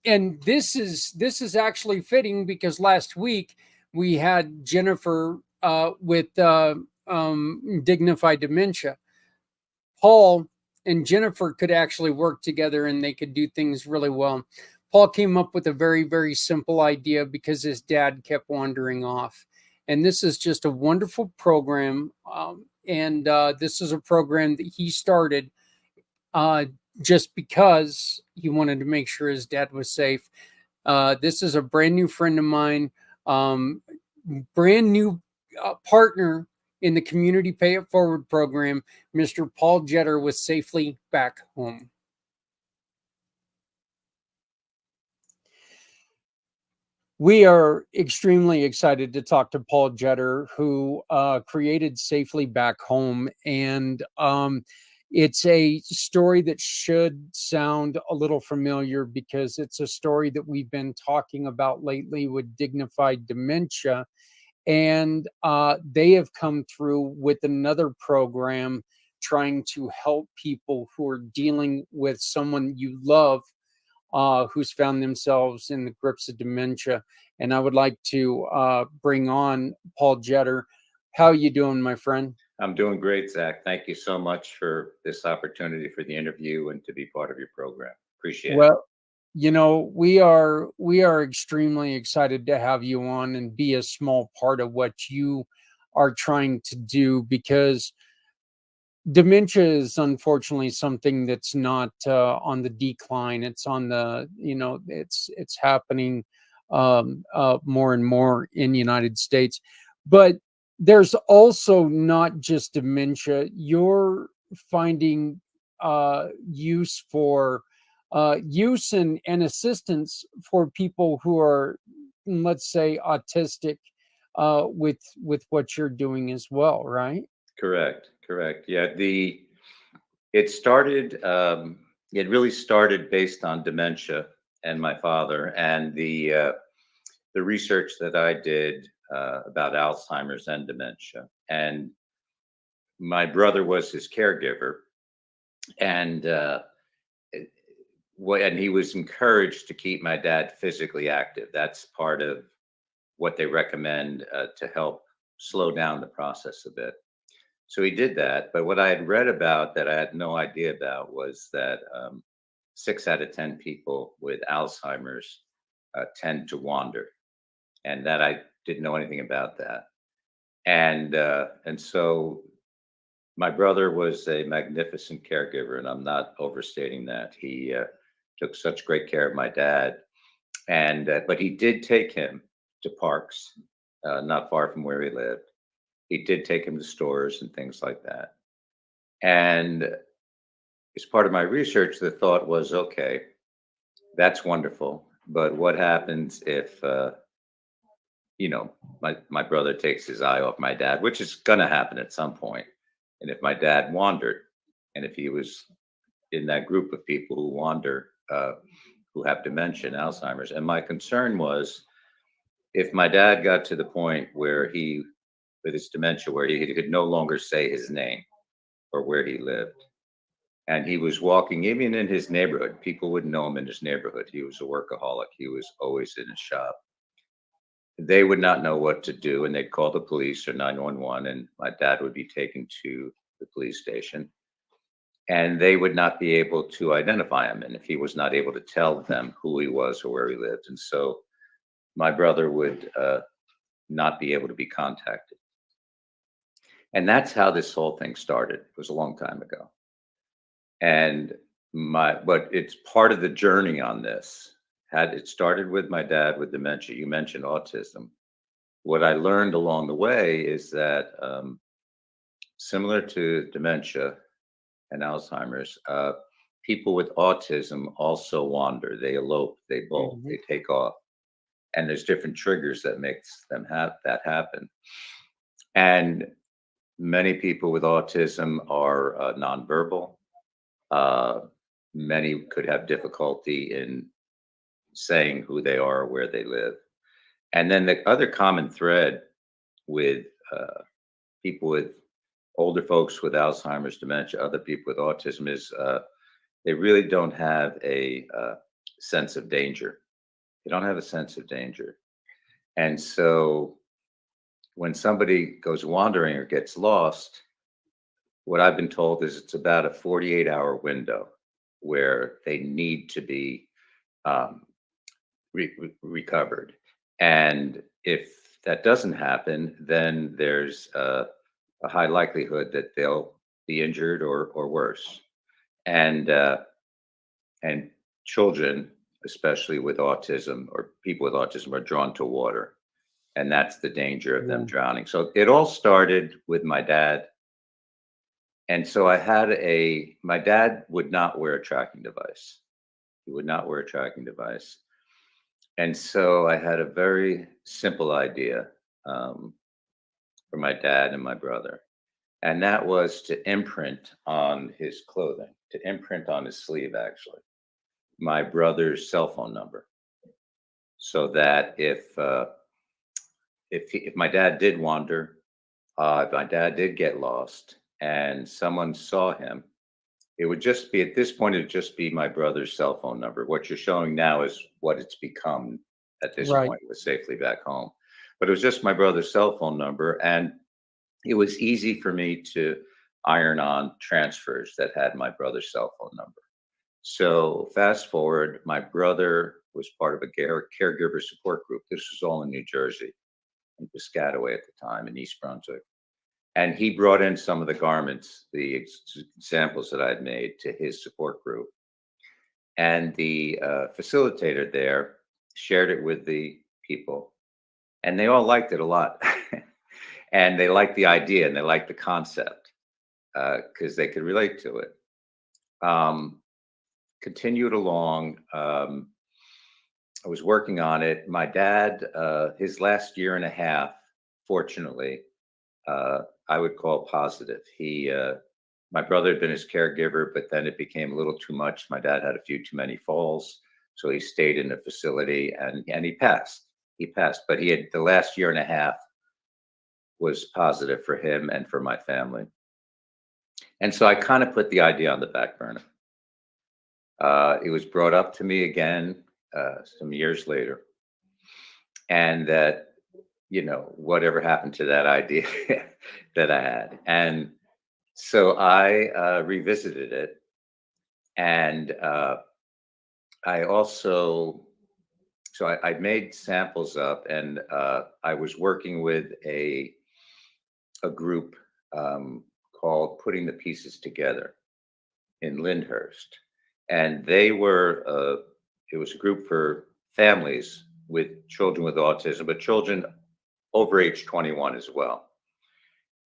this is actually fitting because last week we had Jennifer with dignified dementia. Paul and Jennifer could actually work together and they could do things really well. Paul came up with a very, very simple idea because his dad kept wandering off. And this is just a wonderful program. And this is a program that he started just because he wanted to make sure his dad was safe. This is a brand new friend of mine, brand new partner in the Community Pay It Forward program, Mr. Paul Jetter with Safely Back Home. We are extremely excited to talk to Paul Jetter, who created Safely Back Home. And it's a story that should sound a little familiar because it's a story that we've been talking about lately with dignified dementia. And they have come through with another program trying to help people who are dealing with someone you love who's found themselves in the grips of dementia. And I would like to bring on Paul Jetter. How are you doing, my friend? I'm doing great, Zach. Thank you so much for this opportunity for the interview and to be part of your program. Appreciate it. Well, you know, we are extremely excited to have you on and be a small part of what you are trying to do, because dementia is unfortunately something that's not on the decline. It's on the, it's happening more and more in the United States. But there's also not just dementia. You're finding use and assistance for people who are, let's say, autistic with what you're doing as well, right? Correct. Yeah, it started. It really started based on dementia and my father, and the research that I did about Alzheimer's and dementia. And my brother was his caregiver, and and he was encouraged to keep my dad physically active. That's part of what they recommend to help slow down the process a bit. So he did that. But what I had read about that I had no idea about was that 6 out of 10 people with Alzheimer's tend to wander, and that I didn't know anything about that. And so my brother was a magnificent caregiver, and I'm not overstating that. He took such great care of my dad, and but he did take him to parks not far from where he lived. He did take him to stores and things like that. And as part of my research, the thought was, okay, that's wonderful, but what happens if my brother takes his eye off my dad, which is going to happen at some point. And if my dad wandered, and if he was in that group of people who wander, who have dementia and Alzheimer's. And my concern was, if my dad got to the point where with his dementia, where he could no longer say his name or where he lived, and he was walking, even in his neighborhood, people wouldn't know him in his neighborhood. He was a workaholic. He was always in his shop. They would not know what to do, and they'd call the police or 911, and my dad would be taken to the police station, and they would not be able to identify him, and if he was not able to tell them who he was or where he lived. And so my brother would not be able to be contacted. And that's how this whole thing started. It was a long time ago. But it's part of the journey on this. It started with my dad with dementia. You mentioned autism. What I learned along the way is that similar to dementia and Alzheimer's, people with autism also wander. They elope, they bolt, they take off. And there's different triggers that makes them have that happen. And many people with autism are nonverbal. Many could have difficulty in saying who they are or where they live. And then the other common thread with people with older folks with Alzheimer's, dementia, other people with autism is they really don't have a sense of danger. They don't have a sense of danger. And so when somebody goes wandering or gets lost, what I've been told is it's about a 48-hour window where they need to be um, recovered. And if that doesn't happen, then there's a high likelihood that they'll be injured or worse. And and children, especially with autism or people with autism, are drawn to water, and that's the danger of them drowning. So it all started with my dad. And so my dad would not wear a tracking device. He would not wear a tracking device. And so I had a very simple idea for my dad and my brother. And that was to imprint on his clothing, to imprint on his sleeve, actually, my brother's cell phone number. So that if my dad did wander, if my dad did get lost and someone saw him, it would just be, at this point, it would just be my brother's cell phone number. What you're showing now is what it's become at this Right. point with Safely Back Home. But it was just my brother's cell phone number. And it was easy for me to iron on transfers that had my brother's cell phone number. So fast forward, my brother was part of a caregiver support group. This was all in New Jersey, in Piscataway at the time, in East Brunswick. And he brought in some of the garments, the samples that I had made, to his support group. And the facilitator there shared it with the people, and they all liked it a lot. And they liked the idea and they liked the concept because they could relate to it. Continued along. I was working on it. My dad, his last year and a half, fortunately, I would call positive. My brother had been his caregiver, but then it became a little too much. My dad had a few too many falls, so he stayed in a facility and he passed. He passed, but he had the last year and a half was positive for him and for my family. And so I kind of put the idea on the back burner. It was brought up to me again some years later, and that, whatever happened to that idea that I had. And so I revisited it, and I also, I made samples up, and I was working with a group called Putting the Pieces Together in Lyndhurst. And they were, it was a group for families with children with autism, but children over age 21 as well.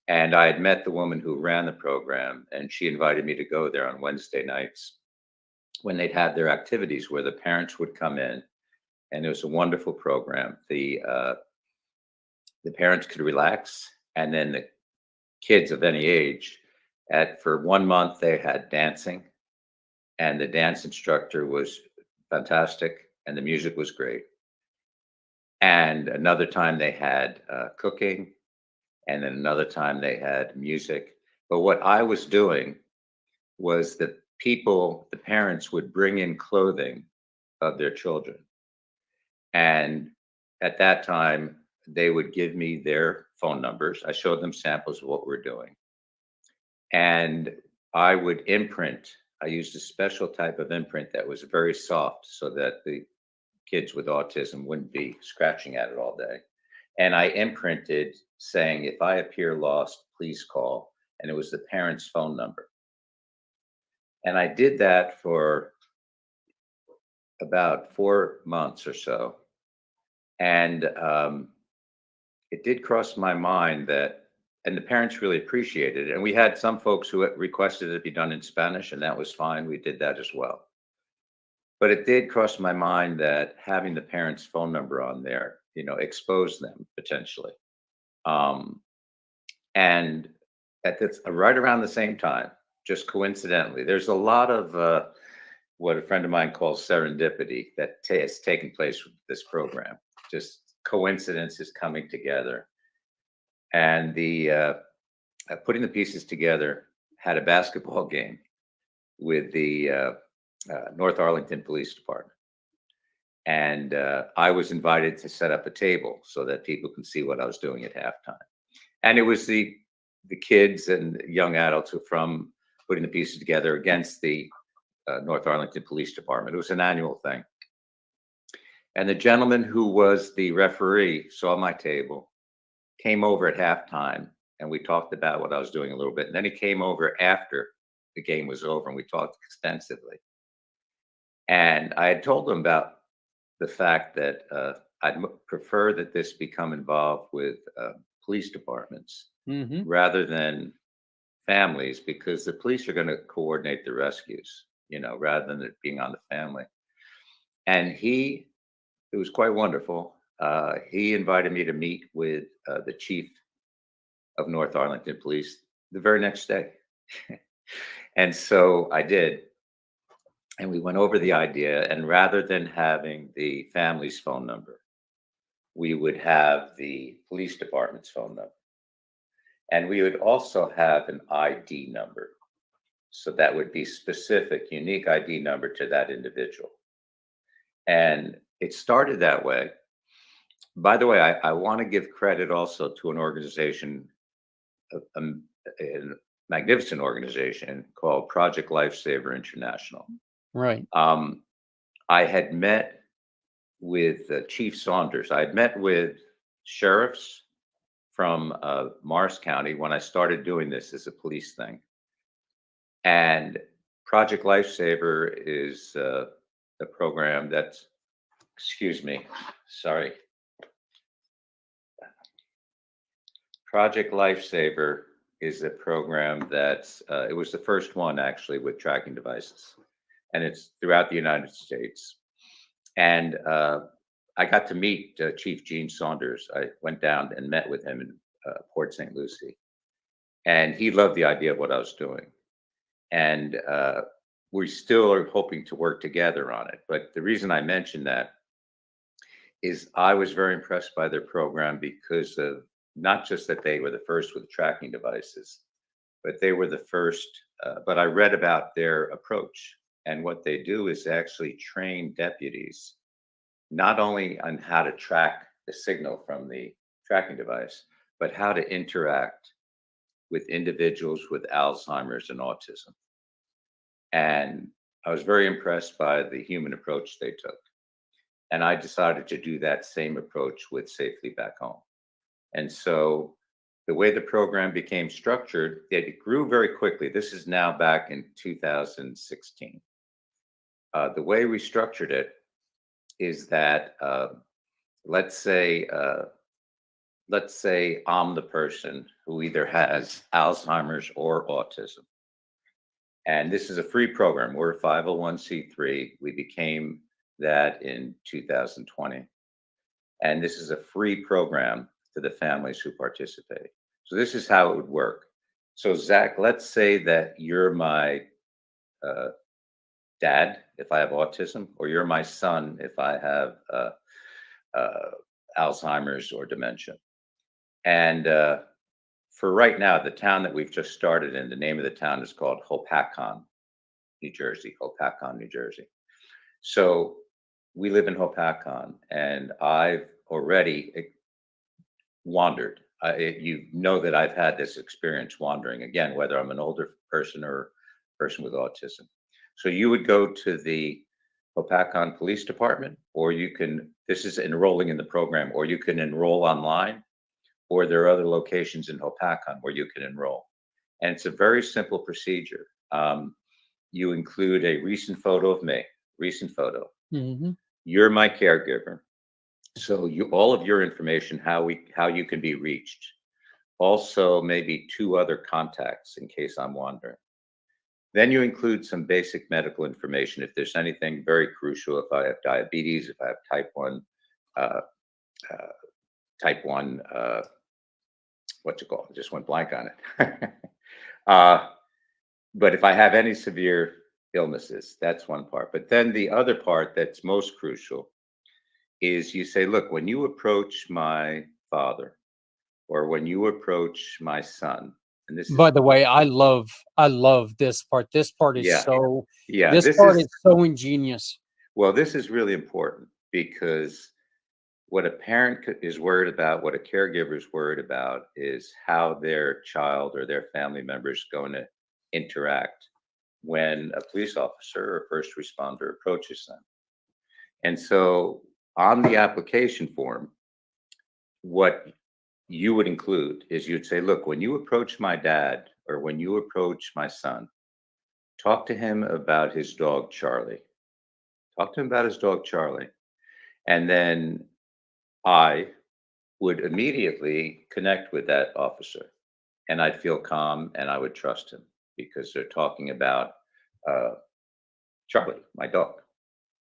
And I had met the woman who ran the program, and she invited me to go there on Wednesday nights when they'd have their activities where the parents would come in. And it was a wonderful program. The parents could relax, and then the kids of any age, for 1 month, they had dancing, and the dance instructor was fantastic, and the music was great. And another time they had cooking, and then another time they had music. But what I was doing was that the parents would bring in clothing of their children. And at that time, they would give me their phone numbers. I showed them samples of what we're doing. And I would imprint. I used a special type of imprint that was very soft so that the kids with autism wouldn't be scratching at it all day. And I imprinted saying, if I appear lost, please call. And it was the parent's phone number. And I did that for about 4 months or so. And it did cross my mind that, and the parents really appreciated it. And we had some folks who requested it be done in Spanish, and that was fine. We did that as well. But it did cross my mind that having the parents' phone number on there, exposed them potentially. And right around the same time, just coincidentally, there's a lot of what a friend of mine calls serendipity that has taken place with this program. Just coincidences coming together. And the putting the pieces together had a basketball game with the North Arlington Police Department. And I was invited to set up a table so that people can see what I was doing at halftime. And it was the kids and young adults who from putting the pieces together against the North Arlington Police Department. It was an annual thing. And the gentleman who was the referee saw my table, came over at halftime, and we talked about what I was doing a little bit. And then he came over after the game was over, and we talked extensively. And I had told him about the fact that I'd prefer that this become involved with police departments rather than families, because the police are going to coordinate the rescues, rather than it being on the family. And it was quite wonderful. He invited me to meet with the chief of North Arlington Police the very next day. And so I did. And we went over the idea. And rather than having the family's phone number, we would have the police department's phone number. And we would also have an ID number. So that would be specific, unique ID number to that individual. And it started that way. By the way, I want to give credit also to an organization, a magnificent organization called Project Lifesaver International. Right. I had met with Chief Saunders. I had met with sheriffs from Morris County when I started doing this as a police thing. And Project Lifesaver is a program that's, excuse me, sorry. Project Lifesaver is a program that's, it was the first one actually with tracking devices. And it's throughout the United States. And I got to meet Chief Gene Saunders. I went down and met with him in Port St. Lucie. And he loved the idea of what I was doing. And we still are hoping to work together on it. But the reason I mentioned that is I was very impressed by their program because of not just that they were the first with tracking devices, but they were the first. But I read about their approach. And what they do is actually train deputies not only on how to track the signal from the tracking device, but how to interact with individuals with Alzheimer's and autism. And I was very impressed by the human approach they took. And I decided to do that same approach with Safely Back Home. And so the way the program became structured, it grew very quickly. This is now back in 2016. The way we structured it is that let's say I'm the person who either has Alzheimer's or autism. And this is a free program. We're a 501c3. We became that in 2020. And this is a free program to the families who participate. So this is how it would work. So Zach, let's say that you're my dad if I have autism, or you're my son if I have Alzheimer's or dementia. And for right now, the town that we've just started in, the name of the town is called IMpACT, New Jersey, IMpACT, New Jersey. So we live in IMpACT, and I've already wandered. You know that I've had this experience wandering, again, whether I'm an older person or a person with autism. So you would go to the IMpACT Police Department, or you can, this is enrolling in the program, or you can enroll online, or there are other locations in IMpACT where you can enroll. And it's a very simple procedure. You include a recent photo of me, recent photo. Mm-hmm. You're my caregiver. So all of your information, how you can be reached. Also, maybe 2 other contacts in case I'm wandering. Then you include some basic medical information. If there's anything very crucial, if I have diabetes, if I have type 1, what's it called? I just went blank on it. But if I have any severe illnesses, that's one part. But then the other part that's most crucial is you say, look, when you approach my father or when you approach my son, and this is, By the way, I love this part. This part is yeah, so yeah, this this part is, is so ingenious. well, this is really important because what a parent is worried about, what a caregiver is worried about, is how their child or their family member is going to interact when a police officer or first responder approaches them. And so on the application form, what you would include is you'd say, look, when you approach my dad or when you approach my son, talk to him about his dog, Charlie. Talk to him about his dog, Charlie. And then I would immediately connect with that officer and I'd feel calm and I would trust him because they're talking about uh, Charlie, my dog.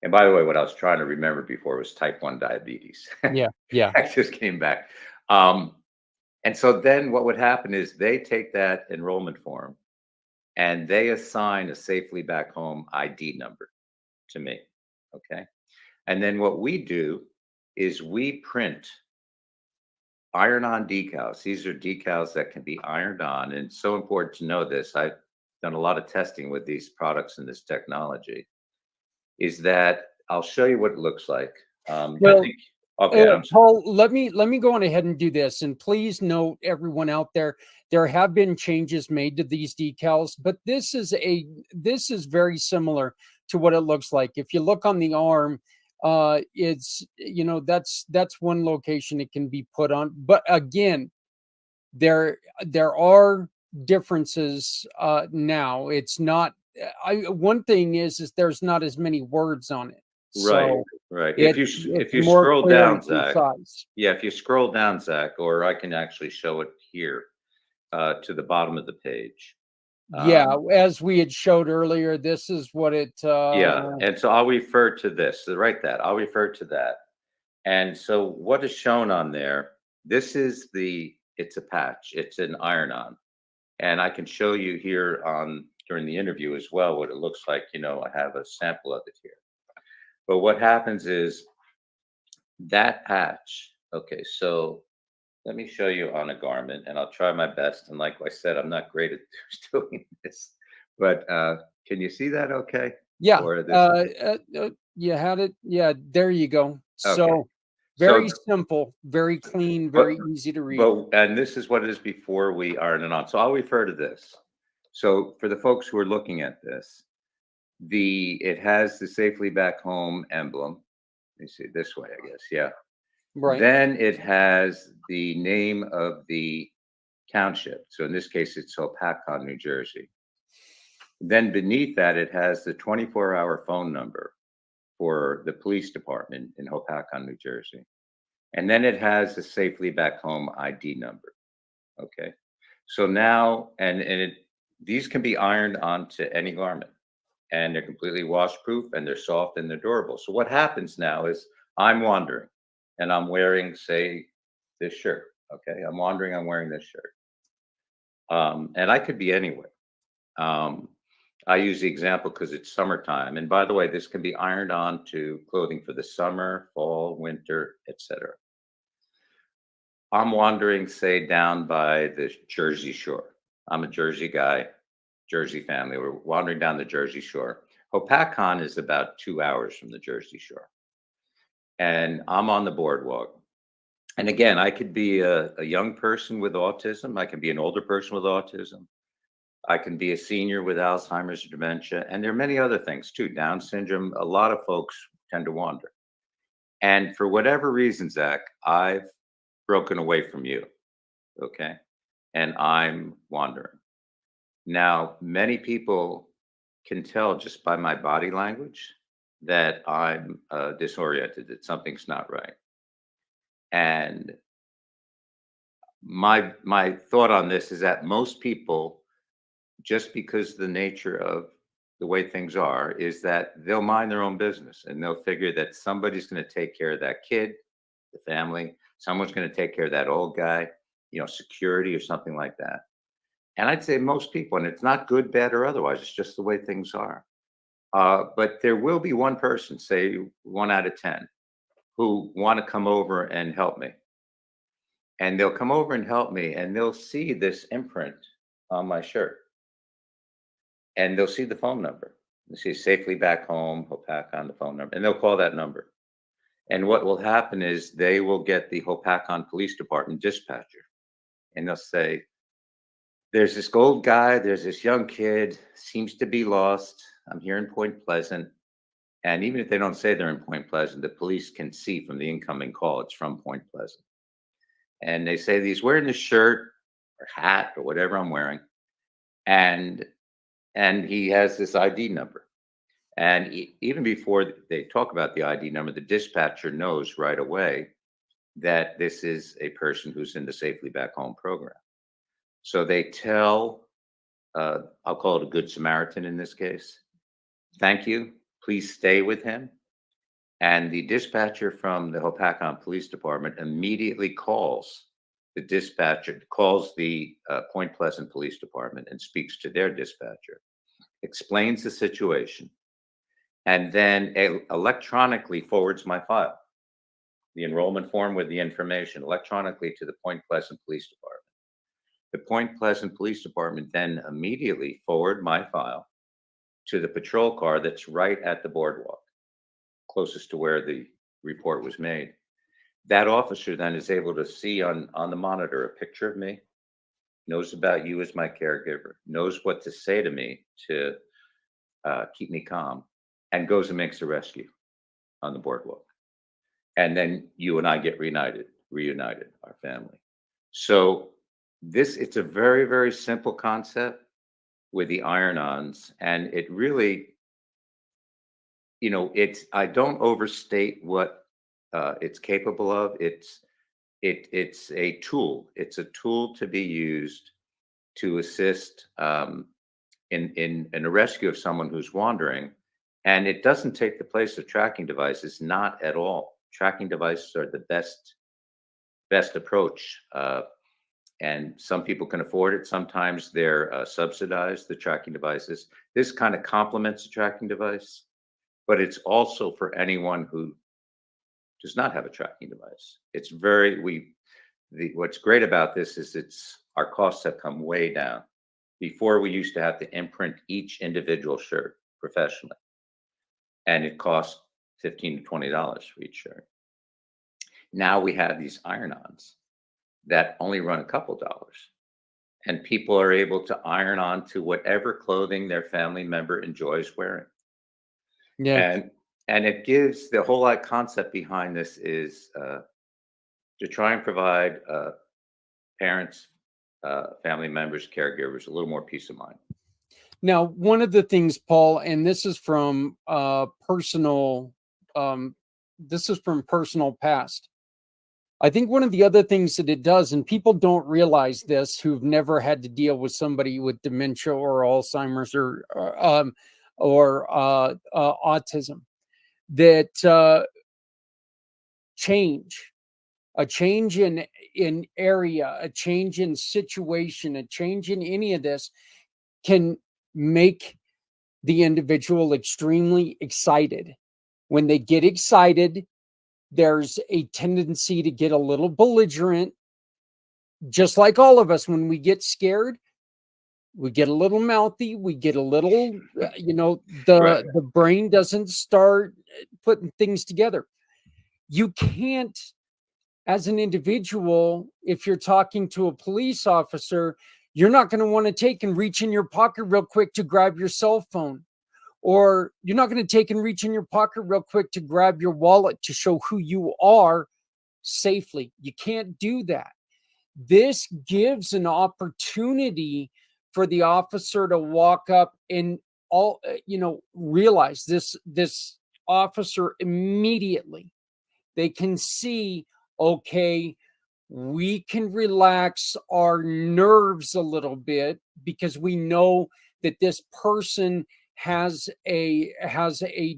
And by the way, what I was trying to remember before was type 1 diabetes. Yeah, yeah. I just came back. Um, and so then what would happen is they take that enrollment form and they assign a safely back home ID number to me. Okay. And then what we do is we print iron on decals. These are decals that can be ironed on. And it's so important to know this. I've done a lot of testing with these products and this technology. Is that I'll show you what it looks like. I Well, think, okay, I'm Paul, let me go on ahead and do this. And please note, everyone out there, there have been changes made to these decals, but this is very similar to what it looks like. If you look on the arm, it's that's one location it can be put on. But again, there are differences now. It's not. One thing is there's not as many words on it, right, so right. it's If you more scroll clear and down, Zach, concise. yeah, if you scroll down, Zach, or I can actually show it here to the bottom of the page. Yeah, as we had showed earlier, this is what it. Yeah, and so I'll refer to this. So write that. I'll refer to that. And so what is shown on there? This is it's a patch. It's an iron-on, and I can show you here on during the interview as well what it looks like. I have a sample of it here. But what happens is that patch. Okay, so let me show you on a garment, and I'll try my best. And like I said, I'm not great at doing this, but can you see that? Okay. Yeah, Or this? you had it. Yeah, there you go. Okay. So So, very simple, very clean, but very easy to read. and this is what it is before we iron it on. So I'll refer to this. So for the folks who are looking at this, it has the safely back home emblem. Let me see this way, I guess. Yeah. Right. Then it has the name of the township. So in this case, it's Hopatcong, New Jersey. Then beneath that, it has the 24-hour phone number for the police department in Hopatcong, New Jersey. And then it has the safely back home ID number. Okay. So now, these can be ironed onto any garment and they're completely washproof and they're soft and they're durable. So what happens now is I'm wandering and I'm wearing, say, this shirt. Okay. I'm wandering, I'm wearing this shirt. And I could be anywhere. I use the example because it's summertime. And by the way, this can be ironed on to clothing for the summer, fall, winter, etc. I'm wandering, say, down by the Jersey Shore. I'm a Jersey guy, Jersey family. We're wandering down the Jersey Shore. Hopatcong is about 2 hours from the Jersey Shore. And I'm on the boardwalk. And again, I could be a young person with autism. I can be an older person with autism. I can be a senior with Alzheimer's or dementia. And there are many other things too. Down syndrome, a lot of folks tend to wander. And for whatever reason, Zach, I've broken away from you. Okay. And I'm wandering. Now, many people can tell just by my body language that I'm disoriented, that something's not right. And my thought on this is that most people, just because the nature of the way things are, is that they'll mind their own business and they'll figure that somebody's going to take care of that kid, the family, someone's going to take care of that old guy, security or something like that. And I'd say most people, and it's not good, bad, or otherwise, it's just the way things are. But there will be one person, say 1 out of 10, who want to come over and help me. And they'll come over and help me, and they'll see this imprint on my shirt, and they'll see the phone number. They see safely back home, Hopakon, the phone number, and they'll call that number. And what will happen is they will get the Hopakon Police Department dispatcher, and they'll say, there's this old guy, there's this young kid, seems to be lost. I'm here in Point Pleasant. And even if they don't say they're in Point Pleasant, the police can see from the incoming call it's from Point Pleasant. And they say he's wearing this shirt or hat or whatever I'm wearing, and he has this ID number. And even before they talk about the ID number, the dispatcher knows right away that this is a person who's in the Safely Back Home program. So they tell, I'll call it a Good Samaritan in this case, thank you, please stay with him. And the dispatcher from the Hopakon Police Department immediately calls the dispatcher, calls the Point Pleasant Police Department and speaks to their dispatcher, explains the situation, and then electronically forwards my file, the enrollment form with the information, electronically to the Point Pleasant Police Department. The Point Pleasant Police Department then immediately forward my file to the patrol car that's right at the boardwalk, closest to where the report was made. That officer then is able to see on the monitor a picture of me, knows about you as my caregiver, knows what to say to me to keep me calm, and goes and makes a rescue on the boardwalk. And then you and I get reunited, our family. So it's a very, very simple concept with the iron-ons, and it really, I don't overstate what it's capable of. It's a tool. It's a tool to be used to assist in a rescue of someone who's wandering, and it doesn't take the place of tracking devices, not at all. Tracking devices are the best approach. And some people can afford it. Sometimes they're subsidized, the tracking devices. This kind of complements the tracking device, but it's also for anyone who does not have a tracking device. It's what's great about this is our costs have come way down. Before, we used to have to imprint each individual shirt professionally, and it cost $15 to $20 for each shirt. Now we have these iron-ons that only run a couple dollars, and people are able to iron on to whatever clothing their family member enjoys wearing. Yeah. And it gives the whole concept behind this is to try and provide parents, family members, caregivers a little more peace of mind. Now, one of the things, Paul, and this is from personal past. I think one of the other things that it does, and people don't realize this who've never had to deal with somebody with dementia or Alzheimer's or autism, that a change in area, a change in situation, a change in any of this can make the individual extremely excited. When they get excited, there's a tendency to get a little belligerent, just like all of us. When we get scared, we get a little mouthy, we get a little, Right. the brain doesn't start putting things together. You can't, as an individual, if you're talking to a police officer, you're not going to want to take and reach in your pocket real quick to grab your cell phone. Or you're not going to take and reach in your pocket real quick to grab your wallet to show who you are safely. You can't do that. This gives an opportunity for the officer to walk up and realize this officer immediately. They can see, okay, we can relax our nerves a little bit because we know that this person has a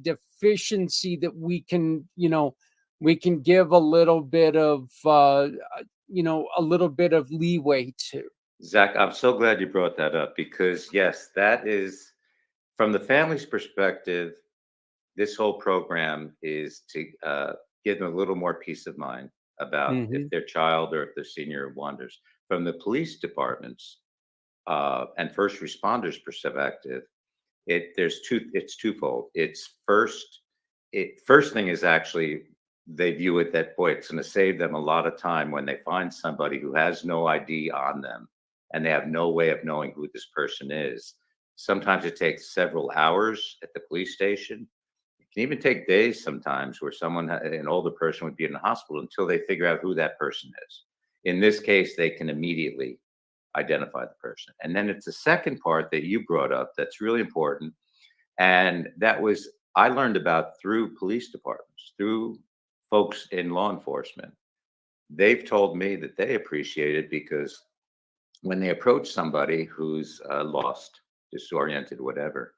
deficiency that we can give a little bit of leeway to. Zach, I'm so glad you brought that up, because yes, that is, from the family's perspective, this whole program is to give them a little more peace of mind about if their child or if their senior wanders. From the police departments and first responders perspective, it's twofold. First thing is actually they view it that, boy, it's going to save them a lot of time when they find somebody who has no ID on them and they have no way of knowing who this person is. Sometimes it takes several hours at the police station. It can even take days sometimes where an older person would be in the hospital until they figure out who that person is. In this case, they can immediately identify the person. And then it's the second part that you brought up that's really important. And that was, I learned about through police departments, through folks in law enforcement. They've told me that they appreciate it because when they approach somebody who's lost, disoriented, whatever,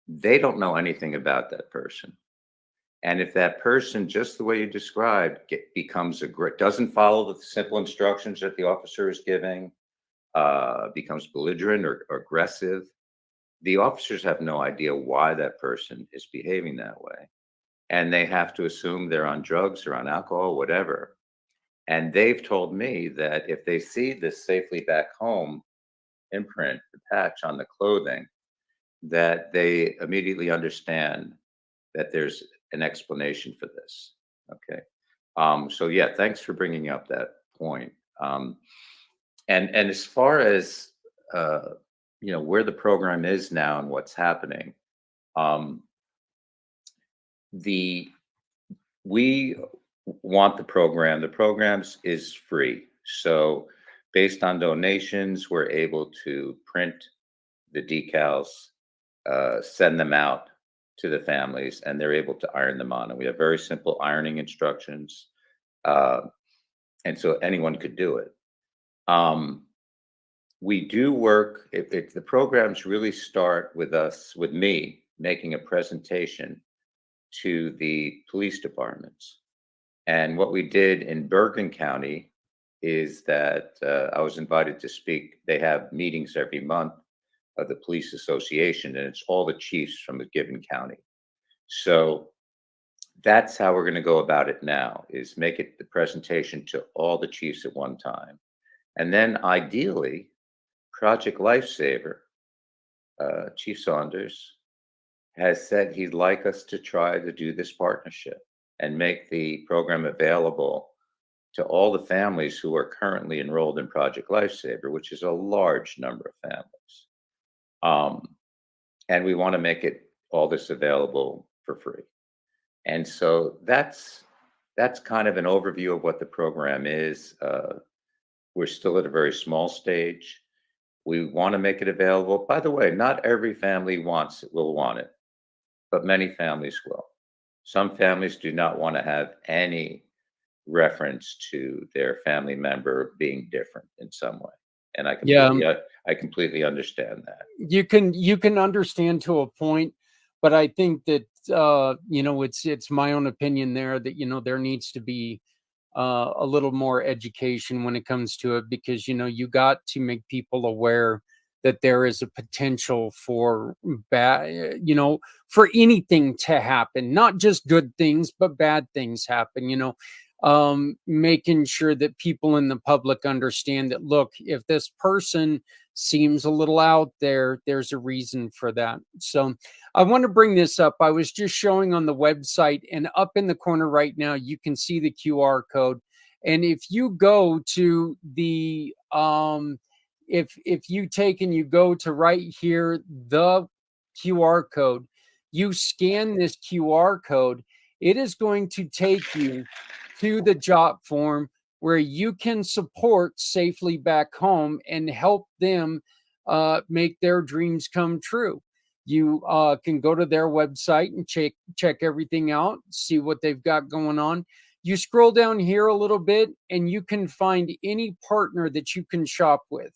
they don't know anything about that person. And if that person, just the way you described, doesn't follow the simple instructions that the officer is giving, becomes belligerent or aggressive, the officers have no idea why that person is behaving that way. And they have to assume they're on drugs or on alcohol, whatever. And they've told me that if they see this safely back home imprint, the patch on the clothing, that they immediately understand that there's an explanation for this. Okay. So yeah, thanks for bringing up that point. And as far as where the program is now and what's happening, we want the program. The programs is free. So based on donations, we're able to print the decals, send them out to the families, and they're able to iron them on. And we have very simple ironing instructions. And so anyone could do it. We do work, if the programs really start with me making a presentation to the police departments. And what we did in Bergen County is that I was invited to speak. They have meetings every month of the police association, and it's all the chiefs from a given county. So that's how we're going to go about it now, is make it the presentation to all the chiefs at one time. And then ideally, Project Lifesaver, Chief Saunders, has said he'd like us to try to do this partnership and make the program available to all the families who are currently enrolled in Project Lifesaver, which is a large number of families. And we want to make all this available for free. And so that's kind of an overview of what the program is. We're still at a very small stage. We want to make it available. By the way, not every family will want it, but many families will. Some families do not want to have any reference to their family member being different in some way. And I completely understand that. You can understand to a point, but I think that it's my own opinion there that there needs to be a little more education when it comes to it, because you got to make people aware that there is a potential for bad, for anything to happen, not just good things, but bad things happen, making sure that people in the public understand that, look, if this person seems a little out there, there's a reason for that. So I want to bring this up. I was just showing on the website, and up in the corner right now, you can see the QR code. And if you go to the, if you take and you go to right here, the QR code, you scan this QR code, it is going to take you to the job form where you can support Safely Back Home and help them make their dreams come true. You can go to their website and check everything out, see what they've got going on. You scroll down here a little bit and you can find any partner that you can shop with.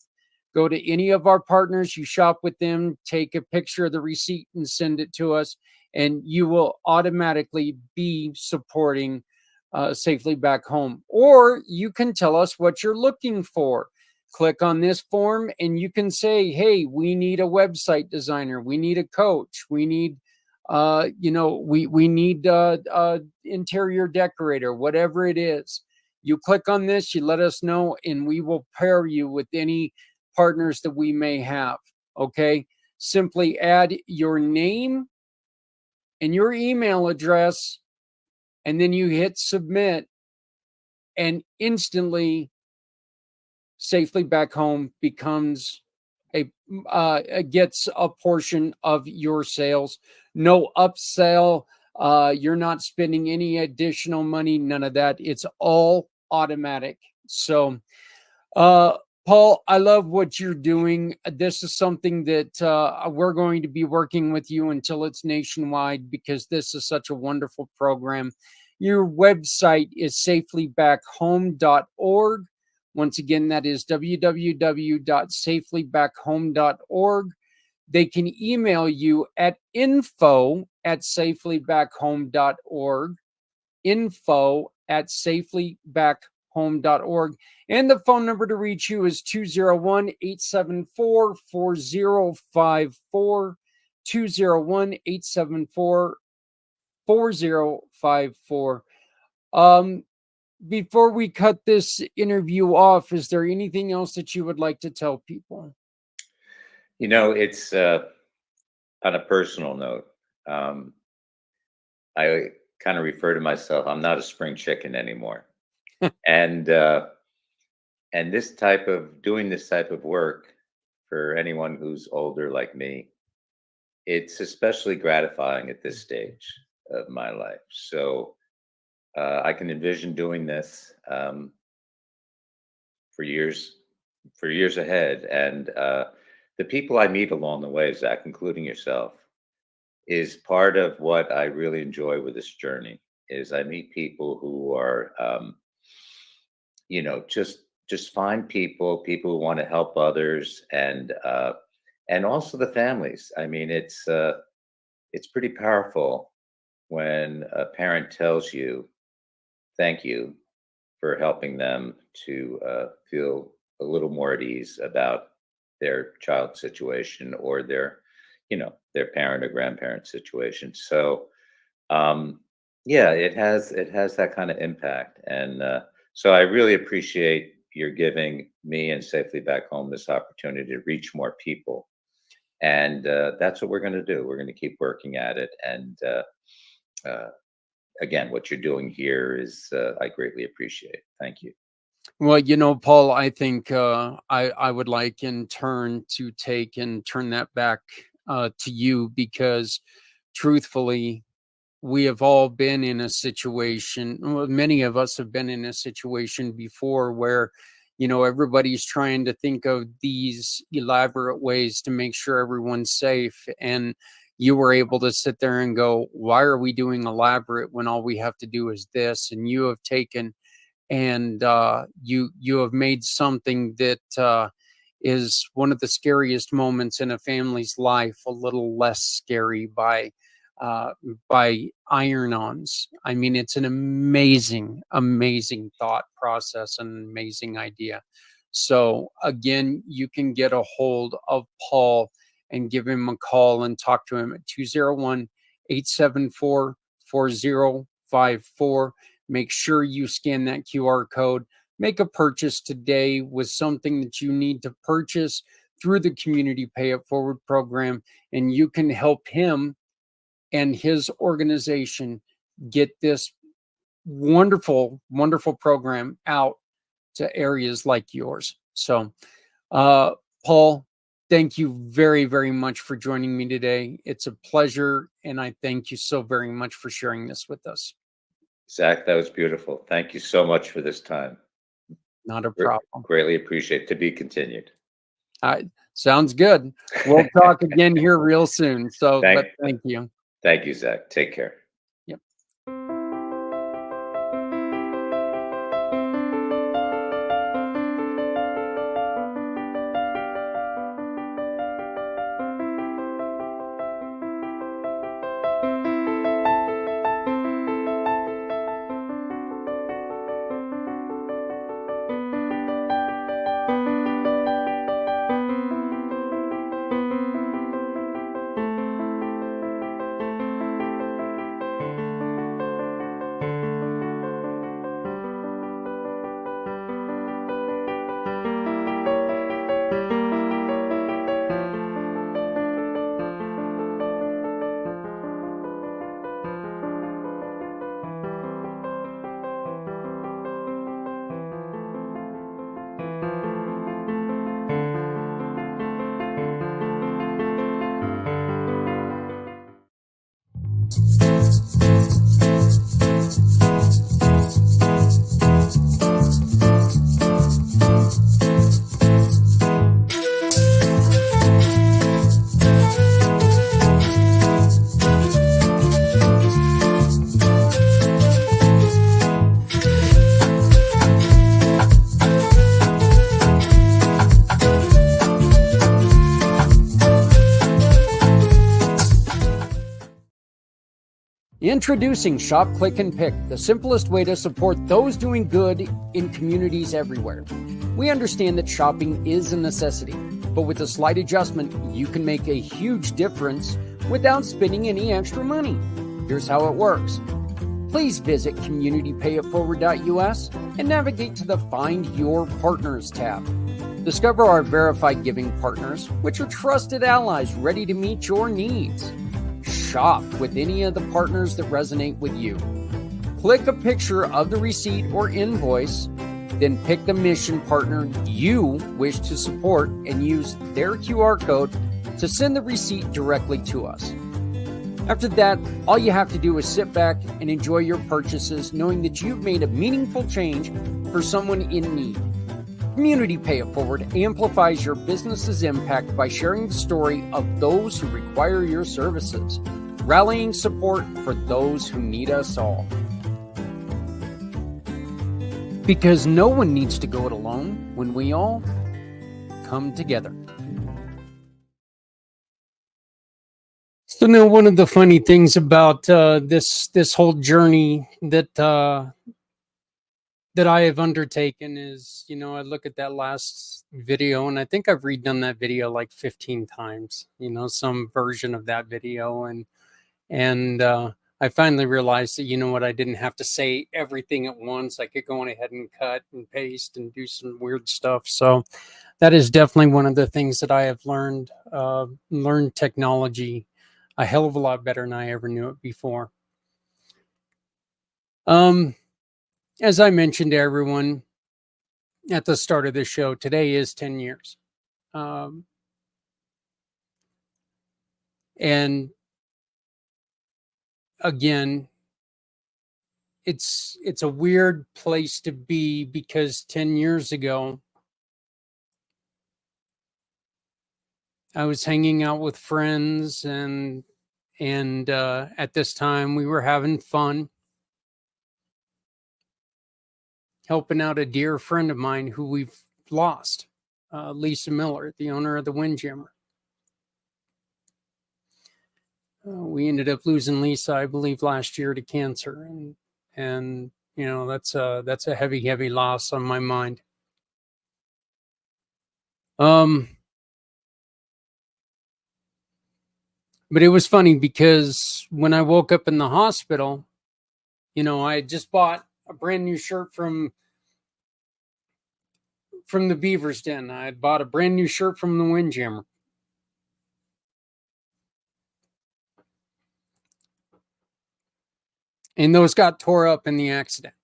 Go to any of our partners, you shop with them, take a picture of the receipt and send it to us, and you will automatically be supporting Safely Back Home. Or you can tell us what you're looking for. Click on this form and you can say, hey, we need a website designer, we need a coach, we need we need interior decorator, whatever it is. You click on this, you let us know, and we will pair you with any partners that we may have. Okay. Simply add your name and your email address, and then you hit submit, and instantly Safely Back Home becomes gets a portion of your sales. No upsell. You're not spending any additional money. None of that. It's all automatic. So, uh, Paul, I love what you're doing. This is something that we're going to be working with you until it's nationwide, because this is such a wonderful program. Your website is safelybackhome.org. Once again, that is www.safelybackhome.org. They can email you at info@safelybackhome.org, info@safelybackhome.org. And the phone number to reach you is 201-874-4054, 201-874-4054. Before we cut this interview off, is there anything else that you would like to tell people? It's on a personal note. I kind of refer to myself, I'm not a spring chicken anymore. and doing this type of work, for anyone who's older like me, it's especially gratifying at this stage of my life. So I can envision doing this for years ahead. And the people I meet along the way, Zach, including yourself, is part of what I really enjoy with this journey. Is I meet people who are, just fine people who want to help others, and also the families. I mean, it's pretty powerful when a parent tells you thank you for helping them to feel a little more at ease about their child situation, or their parent or grandparent situation. So yeah, it has that kind of impact. And so I really appreciate your giving me and Safely Back Home this opportunity to reach more people. And that's what we're going to do. We're going to keep working at it. And again, what you're doing here is I greatly appreciate. Thank you. Well, Paul, I think I would like in turn to take and turn that back to you, because truthfully, we have all been in a situation, well, many of us have been in a situation before where, everybody's trying to think of these elaborate ways to make sure everyone's safe. And you were able to sit there and go, why are we doing elaborate when all we have to do is this? And you have taken and you have made something that is one of the scariest moments in a family's life a little less scary by iron-ons. I mean, it's an amazing thought process, an amazing idea. So again, you can get a hold of Paul and give him a call and talk to him at 201-874-4054. Make sure you scan that QR code. Make a purchase today with something that you need to purchase through the Community Pay It Forward program, and you can help him and his organization get this wonderful program out to areas like yours. So, Paul, thank you very, very much for joining me today. It's a pleasure, and I thank you so very much for sharing this with us. Zach, that was beautiful. Thank you so much for this time. Not a problem. Greatly appreciate it. To be continued. Sounds good. We'll talk again here real soon. So, thank you. Thank you, Zach. Take care. Yep. Introducing Shop, Click, and Pick, the simplest way to support those doing good in communities everywhere. We understand that shopping is a necessity, but with a slight adjustment, you can make a huge difference without spending any extra money. Here's how it works. Please visit communitypayitforward.us and navigate to the Find Your Partners tab. Discover our verified giving partners, which are trusted allies ready to meet your needs. Shop with any of the partners that resonate with you. Click a picture of the receipt or invoice, then pick the mission partner you wish to support and use their QR code to send the receipt directly to us. After that, all you have to do is sit back and enjoy your purchases, knowing that you've made a meaningful change for someone in need. Community Pay It Forward amplifies your business's impact by sharing the story of those who require your services, rallying support for those who need us all. Because no one needs to go it alone when we all come together. So now, one of the funny things about this whole journey that I have undertaken is, I look at that last video, and I think I've redone that video like 15 times. Some version of that video, and I finally realized that I didn't have to say everything at once. I could go on ahead and cut and paste and do some weird stuff. So that is definitely one of the things that I have learned. Learned technology a hell of a lot better than I ever knew it before. As I mentioned to everyone at the start of this show, today is 10 years. And again, it's a weird place to be, because 10 years ago, I was hanging out with friends, and at this time we were having fun, helping out a dear friend of mine who we've lost, Lisa Miller, the owner of the Windjammer. We ended up losing Lisa, I believe, last year to cancer, and that's a heavy loss on my mind. But it was funny because when I woke up in the hospital, I had just bought a brand new shirt from the Beaver's Den. I had bought a brand new shirt from the Windjammer. And those got tore up in the accident.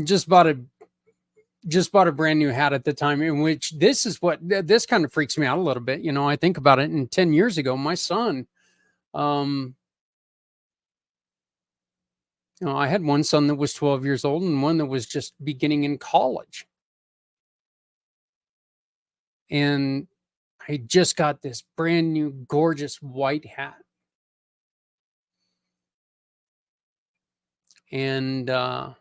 Just bought a brand new hat at the time, in which this kind of freaks me out a little bit. I think about it, and 10 years ago, my son, I had one son that was 12 years old and one that was just beginning in college. And I just got this brand new, gorgeous white hat. And the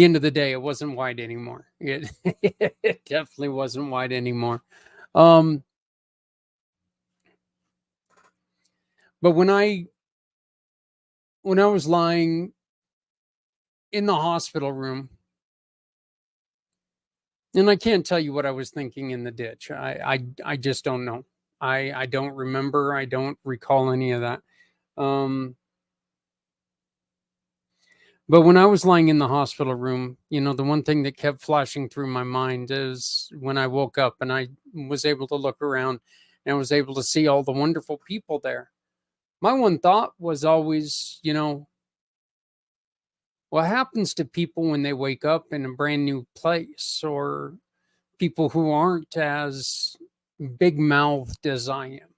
end of the day, it wasn't white anymore. It definitely wasn't white anymore. But when I was lying in the hospital room, and I can't tell you what I was thinking in the ditch. I just don't know. I don't remember. I don't recall any of that. But when I was lying in the hospital room, the one thing that kept flashing through my mind is when I woke up and I was able to look around and I was able to see all the wonderful people there. My one thought was always, What happens to people when they wake up in a brand new place, or people who aren't as big mouthed as I am?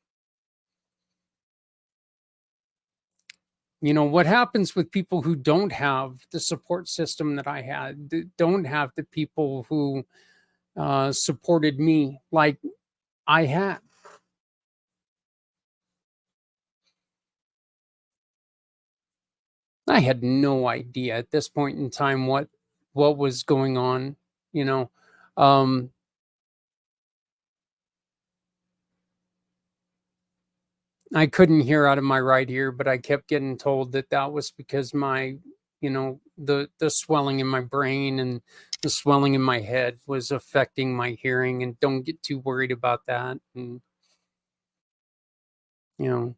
You know, what happens with people who don't have the support system that I had, that don't have the people who supported me like I had? I had no idea at this point in time what was going on, you know. Um, I couldn't hear out of my right ear, but I kept getting told that that was because my, the swelling in my brain and the swelling in my head was affecting my hearing, and don't get too worried about that. And you know,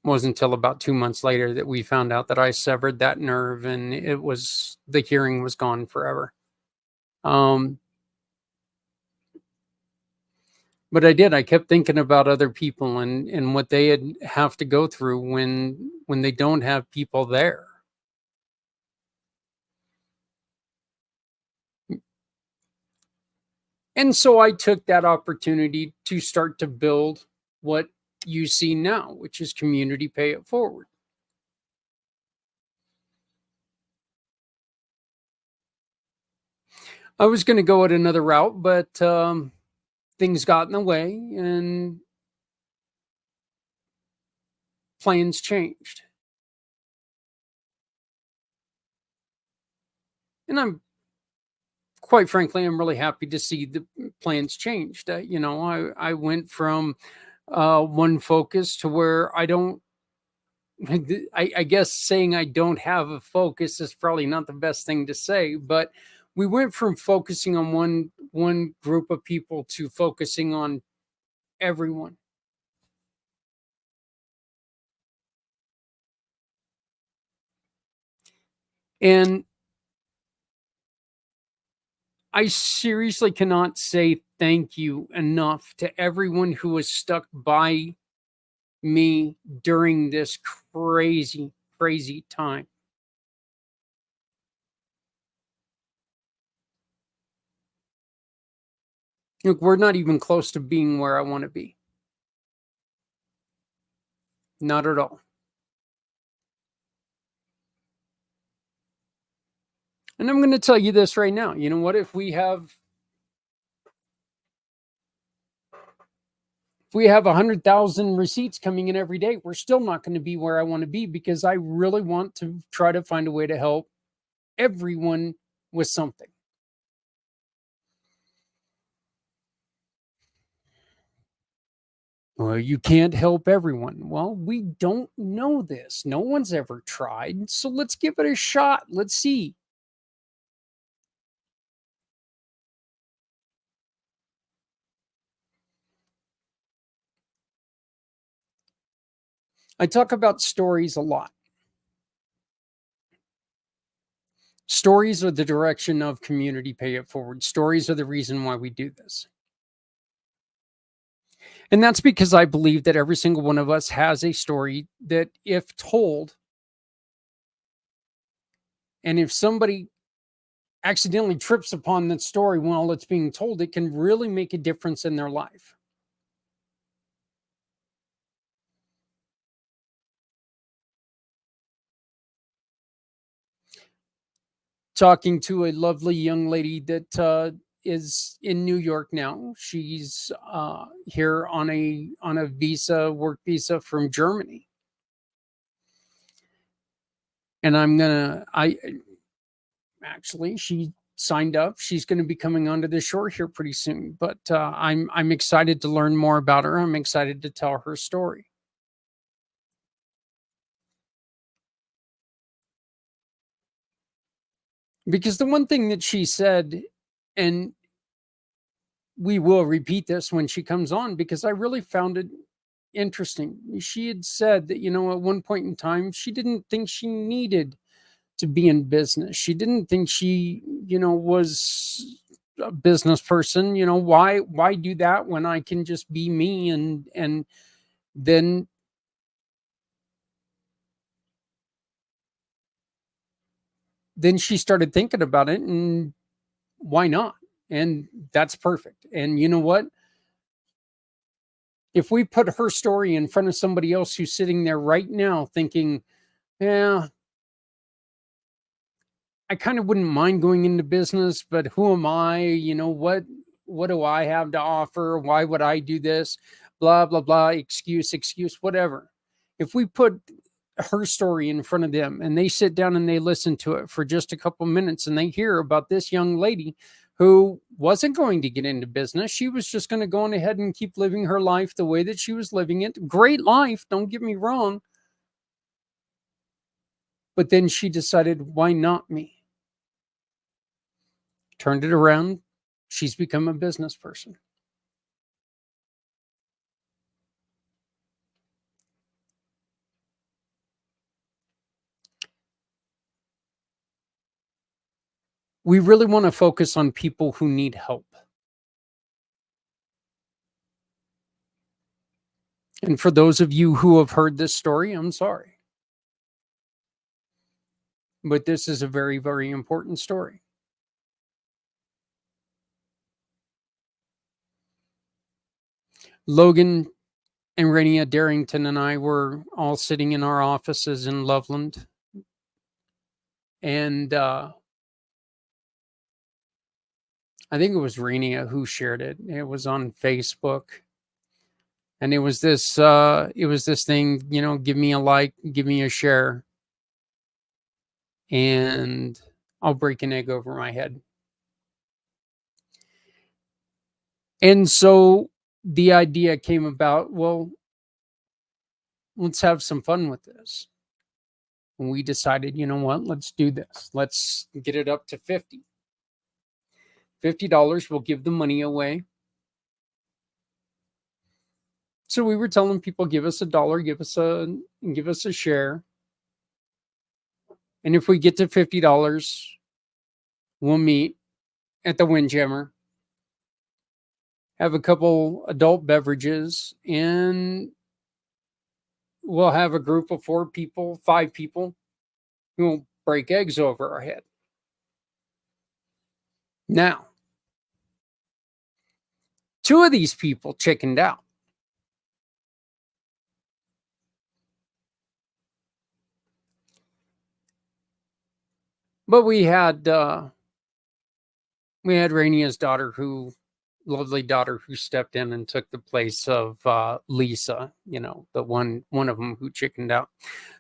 wasn't until about 2 months later that we found out that I severed that nerve, and the hearing was gone forever. Um, but I did. I kept thinking about other people and what they have to go through when they don't have people there. And so I took that opportunity to start to build what you see now, which is Community Pay It Forward. I was going to go at another route, but things got in the way and plans changed. And quite frankly, I'm really happy to see the plans changed. I went from one focus to where I don't. I guess saying I don't have a focus is probably not the best thing to say, but we went from focusing on one group of people to focusing on everyone. And I seriously cannot say thank you enough to everyone who has stuck by me during this crazy, crazy time. Look, we're not even close to being where I want to be. Not at all. And I'm going to tell you this right now. You know what? If we have 100,000 receipts coming in every day, we're still not going to be where I want to be, because I really want to try to find a way to help everyone with something. Well, you can't help everyone. Well, we don't know this. No one's ever tried. So let's give it a shot. Let's see. I talk about stories a lot. Stories are the direction of Community Pay It Forward. Stories are the reason why we do this. And that's because I believe that every single one of us has a story that, if told, and if somebody accidentally trips upon that story while it's being told, it can really make a difference in their life. Talking to a lovely young lady that is in New York now. She's here on a work visa from Germany. And she signed up. She's going to be coming onto the shore here pretty soon. But I'm excited to learn more about her. I'm excited to tell her story. Because the one thing that she said, and we will repeat this when she comes on, because I really found it interesting. She had said that, at one point in time, she didn't think she needed to be in business. She didn't think she, was a business person. Why do that when I can just be me? And then then she started thinking about it, and why not? And that's perfect. And you know what? If we put her story in front of somebody else who's sitting there right now thinking, yeah, I kind of wouldn't mind going into business, but who am I? You know, what do I have to offer? Why would I do this? Blah, blah, blah, excuse, whatever. If we put her story in front of them and they sit down and they listen to it for just a couple minutes and they hear about this young lady who wasn't going to get into business. She was just going to go on ahead and keep living her life the way that she was living it. Great life, don't get me wrong. But then she decided, why not me? Turned it around. She's become a business person. We really want to focus on people who need help. And for those of you who have heard this story, I'm sorry. But this is a very, very important story. Logan and Rainier Darrington and I were all sitting in our offices in Loveland. And I think it was Rainier who shared it. It was on Facebook. And it was this thing, you know, give me a like, give me a share, and I'll break an egg over my head. And so the idea came about, well, let's have some fun with this. And we decided, you know what, let's do this. Let's get it up to $50. $50, we'll give the money away. So we were telling people, give us $1, give us a share. And if we get to $50, we'll meet at the Windjammer, have a couple adult beverages, and we'll have a group of 4 people, 5 people who will break eggs over our head. Now, 2 of these people chickened out. But we had Rainia's daughter, lovely daughter, who stepped in and took the place of Lisa, you know, the one of them who chickened out.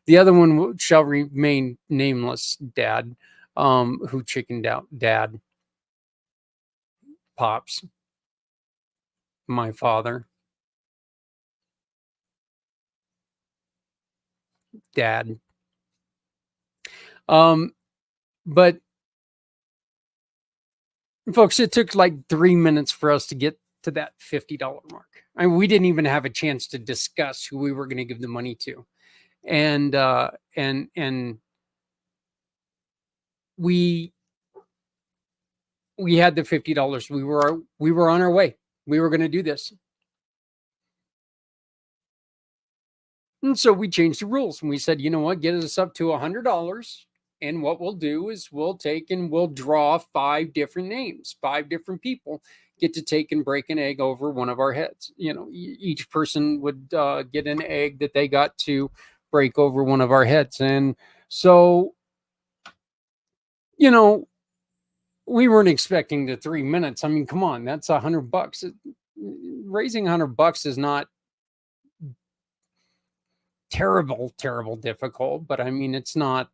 The other one shall remain nameless, Dad, who chickened out. Dad, Pops, my father, Dad. But folks, it took like 3 minutes for us to get to that $50 mark. I mean, we didn't even have a chance to discuss who we were going to give the money to. And we had the $50. We were on our way. We were going to do this. And so we changed the rules and we said, you know what, get us up to $100. And what we'll do is we'll take and we'll draw 5 different names. 5 different people get to take and break an egg over one of our heads. You know, each person would get an egg that they got to break over one of our heads. And so, you know, we weren't expecting the 3 minutes. I mean, come on, that's $100. Raising $100 is not terrible difficult, but I mean, it's not,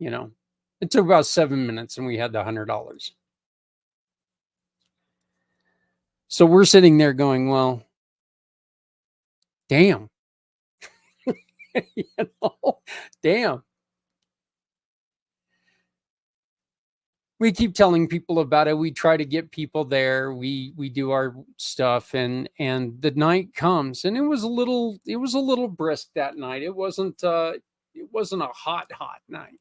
you know, it took about 7 minutes and we had the $100. So we're sitting there going, well, damn, you know, damn. We keep telling people about it. We try to get people there. We do our stuff, and the night comes, and it was a little brisk that night. It wasn't a hot night.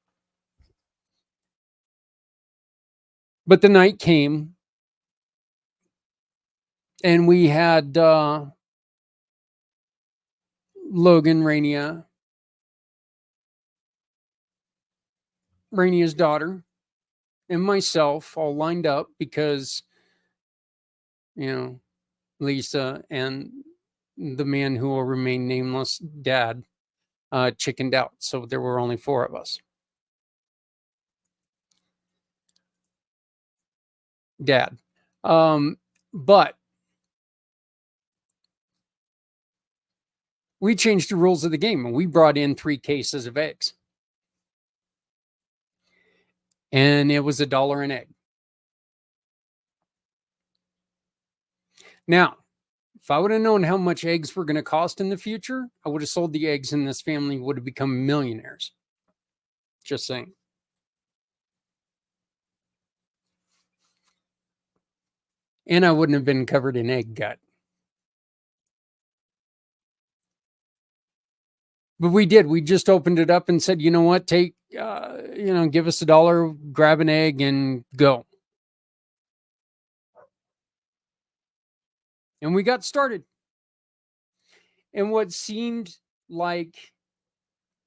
But the night came, and we had Logan, Rainier, Rainia's daughter and myself all lined up because, Lisa and the man who will remain nameless, Dad, chickened out. So there were only 4 of us. Dad. But we changed the rules of the game and we brought in 3 cases of eggs. And it was $1 an egg. Now, if I would have known how much eggs were going to cost in the future, I would have sold the eggs and this family would have become millionaires. Just saying. And I wouldn't have been covered in egg gut. But we did. We just opened it up and said, you know what, take, give us $1, grab an egg and go. And we got started. And what seemed like,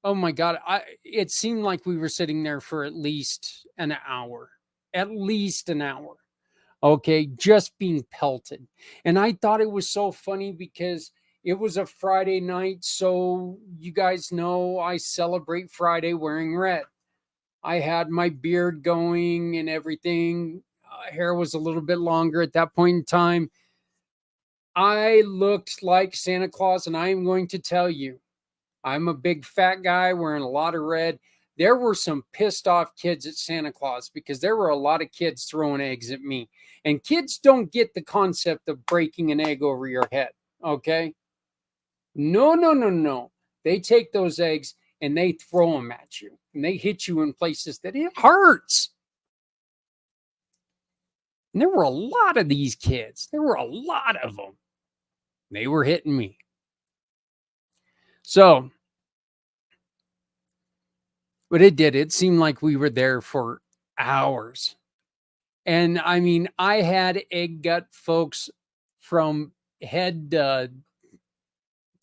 oh my God, it seemed like we were sitting there for at least an hour. At least an hour. Okay, just being pelted. And I thought it was so funny because it was a Friday night. So you guys know I celebrate Friday wearing red. I had my beard going and everything. Hair was a little bit longer at that point in time. I looked like Santa Claus, and I am going to tell you, I'm a big fat guy wearing a lot of red. There were some pissed off kids at Santa Claus because there were a lot of kids throwing eggs at me. And kids don't get the concept of breaking an egg over your head, okay? No. They take those eggs and they throw them at you. And they hit you in places that it hurts. And there were a lot of these kids. There were a lot of them. They were hitting me. So, but it did. It seemed like we were there for hours. And I mean, I had egg gut folks from head to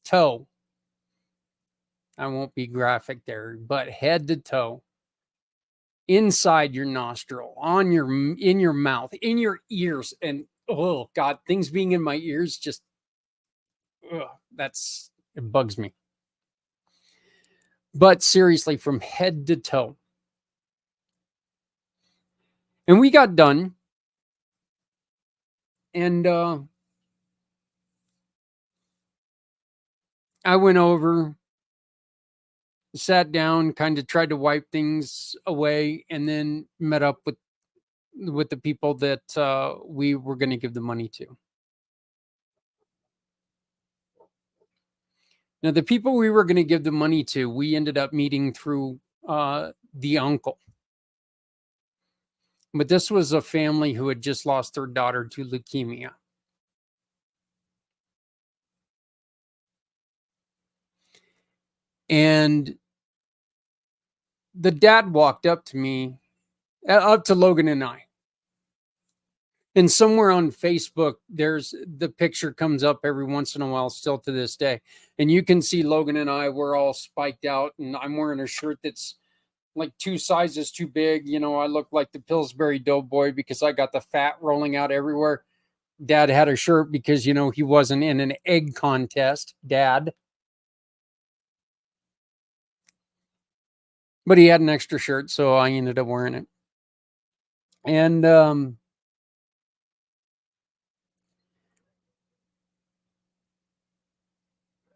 toe. I won't be graphic there, but head to toe. Inside your nostril, in your mouth, in your ears, and oh God, things being in my ears just it bugs me. But seriously, from head to toe. And we got done. And I went over, sat down, kind of tried to wipe things away, and then met up with the people that we were going to give the money to. Now, the people we were going to give the money to, we ended up meeting through the uncle. But this was a family who had just lost their daughter to leukemia. And the dad walked up to me, up to Logan and I. And somewhere on Facebook, there's the picture comes up every once in a while, still to this day. And you can see Logan and I, we're all spiked out. And I'm wearing a shirt that's like 2 sizes too big. You know, I look like the Pillsbury Doughboy because I got the fat rolling out everywhere. Dad had a shirt because, you know, he wasn't in an egg contest, Dad. But he had an extra shirt, so I ended up wearing it. And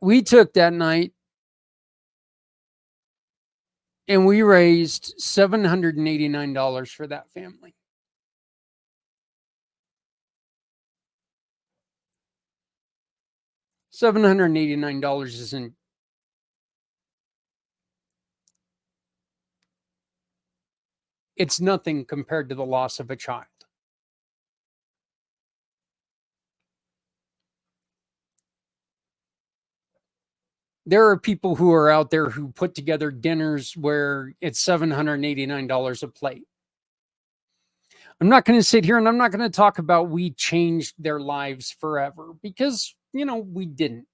we took that night and we raised $789 for that family. $789 isn't. It's nothing compared to the loss of a child. There are people who are out there who put together dinners where it's $789 a plate. I'm not going to sit here and I'm not going to talk about we changed their lives forever because, you know, we didn't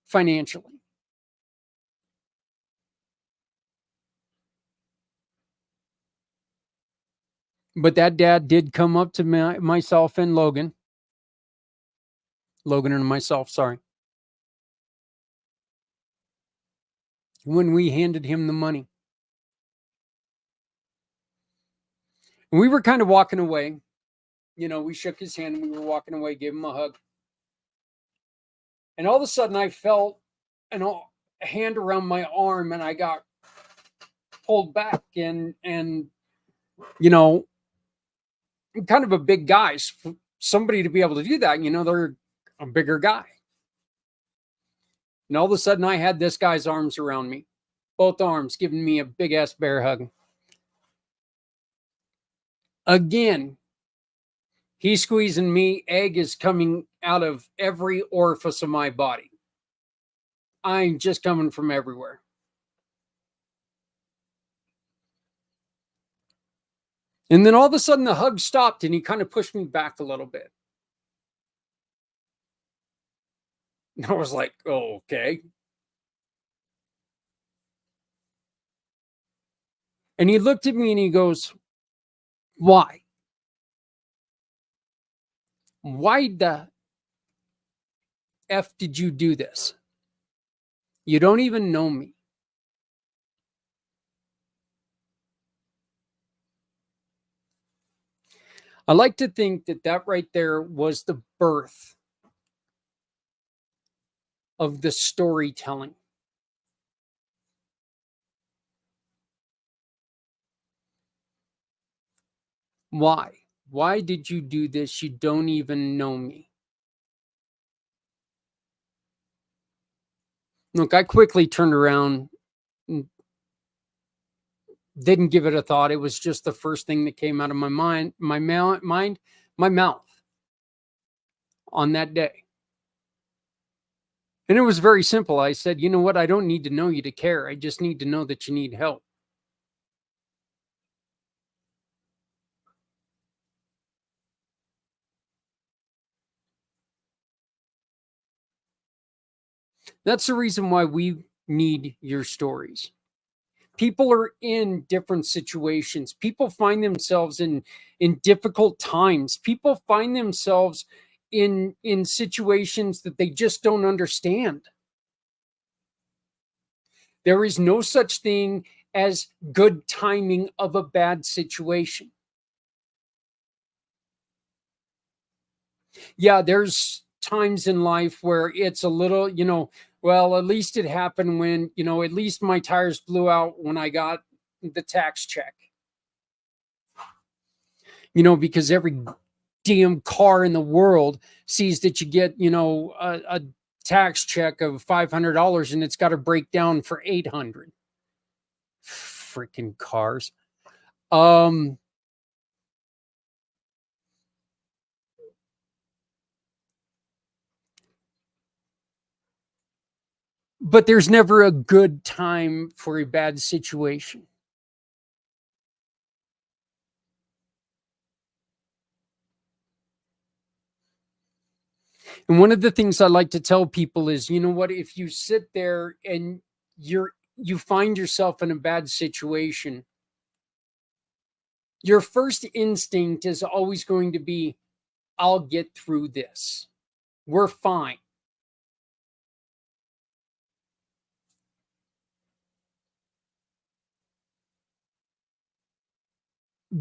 financially. But that dad did come up to myself and Logan and myself, sorry, when we handed him the money. And we were kind of walking away. We shook his hand and we were walking away, gave him a hug. And all of a sudden I felt a hand around my arm and I got pulled back and I'm kind of a big guy. Somebody to be able to do that, they're a bigger guy. And all of a sudden I had this guy's arms around me, both arms giving me a big ass bear hug. Again, he's squeezing me. Egg is coming out of every orifice of my body. I'm just coming from everywhere. And then all of a sudden the hug stopped and he kind of pushed me back a little bit. And I was like, oh, okay. And he looked at me and he goes, why? Why the F did you do this? You don't even know me. I like to think that right there was the birth of the storytelling. Why? Why did you do this? You don't even know me. Look, I quickly turned around and didn't give it a thought. It was just the first thing that came out of my mind, my mouth on that day. And it was very simple. I said, you know what? I don't need to know you to care. I just need to know that you need help. That's the reason why we need your stories. People are in different situations. People find themselves in difficult times. People find themselves in situations that they just don't understand. There is no such thing as good timing of a bad situation. Yeah, there's times in life where it's a little, well, at least it happened when, at least my tires blew out when I got the tax check. Because every damn car in the world sees that you get, a tax check of $500 and it's got to break down for $800. Freaking cars. But there's never a good time for a bad situation. And one of the things I like to tell people is, you know what, if you sit there and you find yourself in a bad situation, your first instinct is always going to be, I'll get through this. We're fine.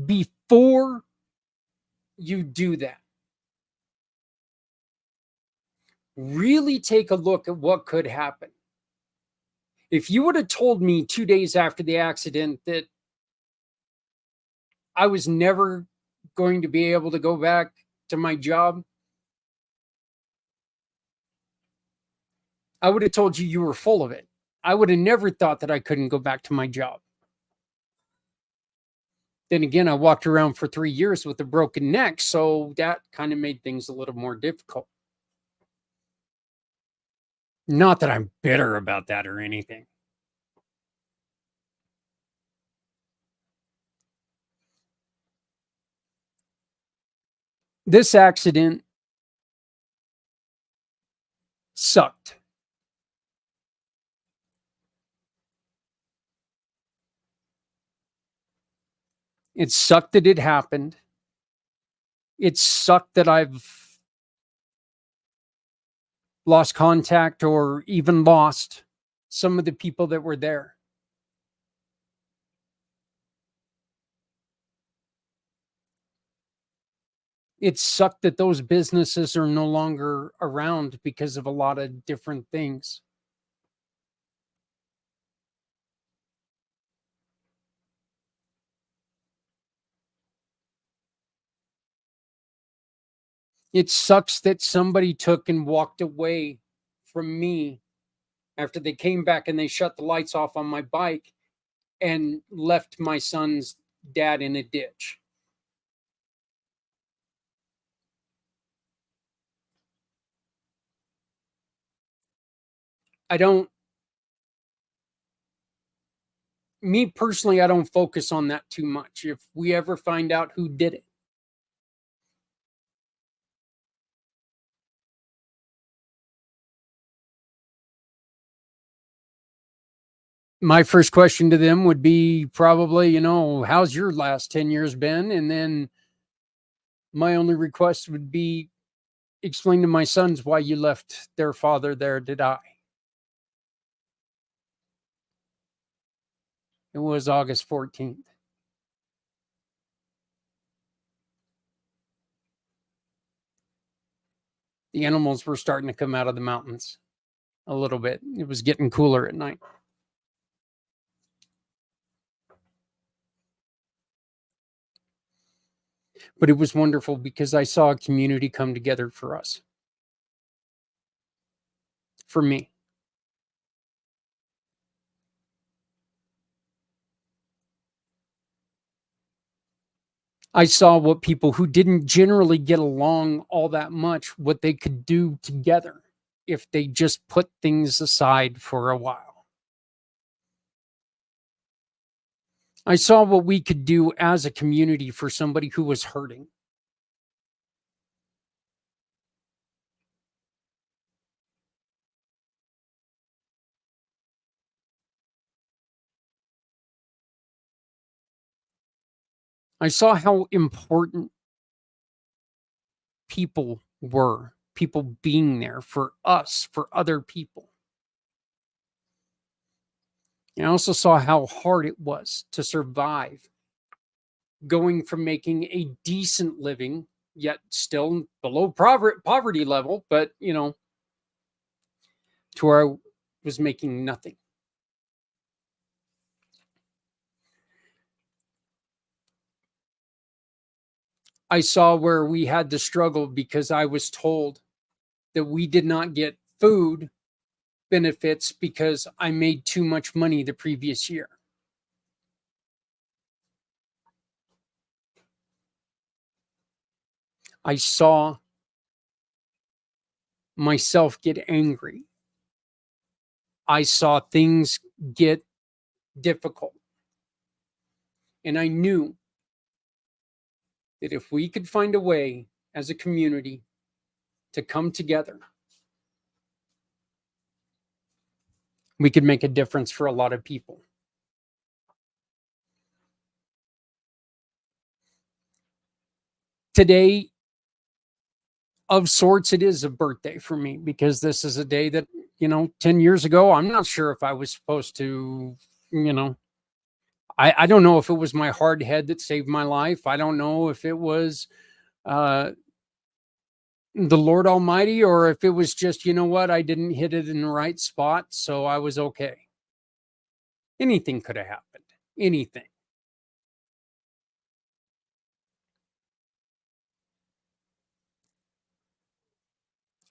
Before you do that, really take a look at what could happen. If you would have told me 2 days after the accident that I was never going to be able to go back to my job, I would have told you were full of it. I would have never thought that I couldn't go back to my job. Then again, I walked around for 3 years with a broken neck, so that kind of made things a little more difficult. Not that I'm bitter about that or anything. This accident sucked. It sucked that it happened. It sucked that I've lost contact or even lost some of the people that were there. It sucked that those businesses are no longer around because of a lot of different things. It sucks that somebody took and walked away from me after they came back and they shut the lights off on my bike and left my son's dad in a ditch. I don't, me personally, I don't focus on that too much. If we ever find out who did it, my first question to them would be probably, how's your last 10 years been? And then my only request would be explain to my sons why you left their father there to die. It was August 14th. The animals were starting to come out of the mountains a little bit. It was getting cooler at night. But it was wonderful because I saw a community come together for us. For me. I saw what people who didn't generally get along all that much, what they could do together if they just put things aside for a while. I saw what we could do as a community for somebody who was hurting. I saw how important people were, people being there for us, for other people. And I also saw how hard it was to survive, going from making a decent living, yet still below poverty level, but, to where I was making nothing. I saw where we had to struggle because I was told that we did not get food benefits because I made too much money the previous year. I saw myself get angry. I saw things get difficult. And I knew that if we could find a way as a community to come together, we could make a difference for a lot of people. Today, of sorts, it is a birthday for me because this is a day that, 10 years ago, I'm not sure if I was supposed to, I don't know if it was my hard head that saved my life. I don't know if it was the Lord Almighty or if it was just, I didn't hit it in the right spot, so I was okay. Anything could have happened. Anything.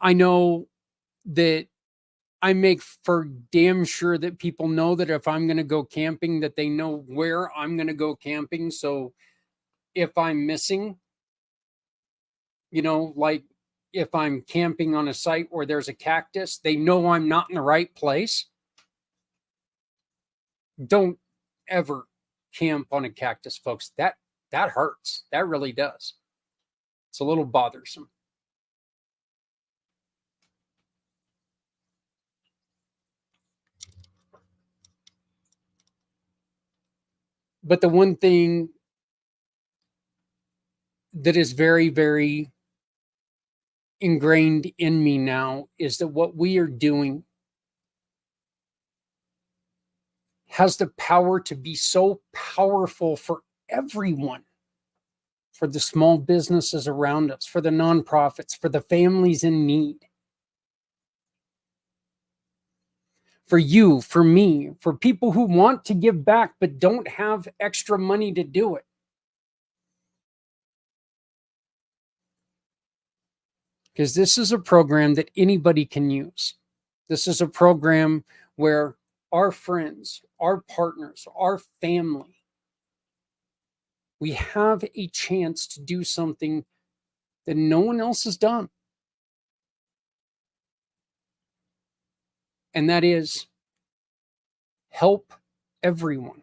I know that I make for damn sure that people know that if I'm going to go camping, that they know where I'm going to go camping. So if I'm missing, like if I'm camping on a site where there's a cactus, they know I'm not in the right place. Don't ever camp on a cactus, folks. That hurts. That really does. It's a little bothersome. But the one thing that is very, very ingrained in me now is that what we are doing has the power to be so powerful for everyone, for the small businesses around us, for the nonprofits, for the families in need, for you, for me, for people who want to give back but don't have extra money to do it. Because this is a program that anybody can use. This is a program where our friends, our partners, our family, we have a chance to do something that no one else has done. And that is help everyone.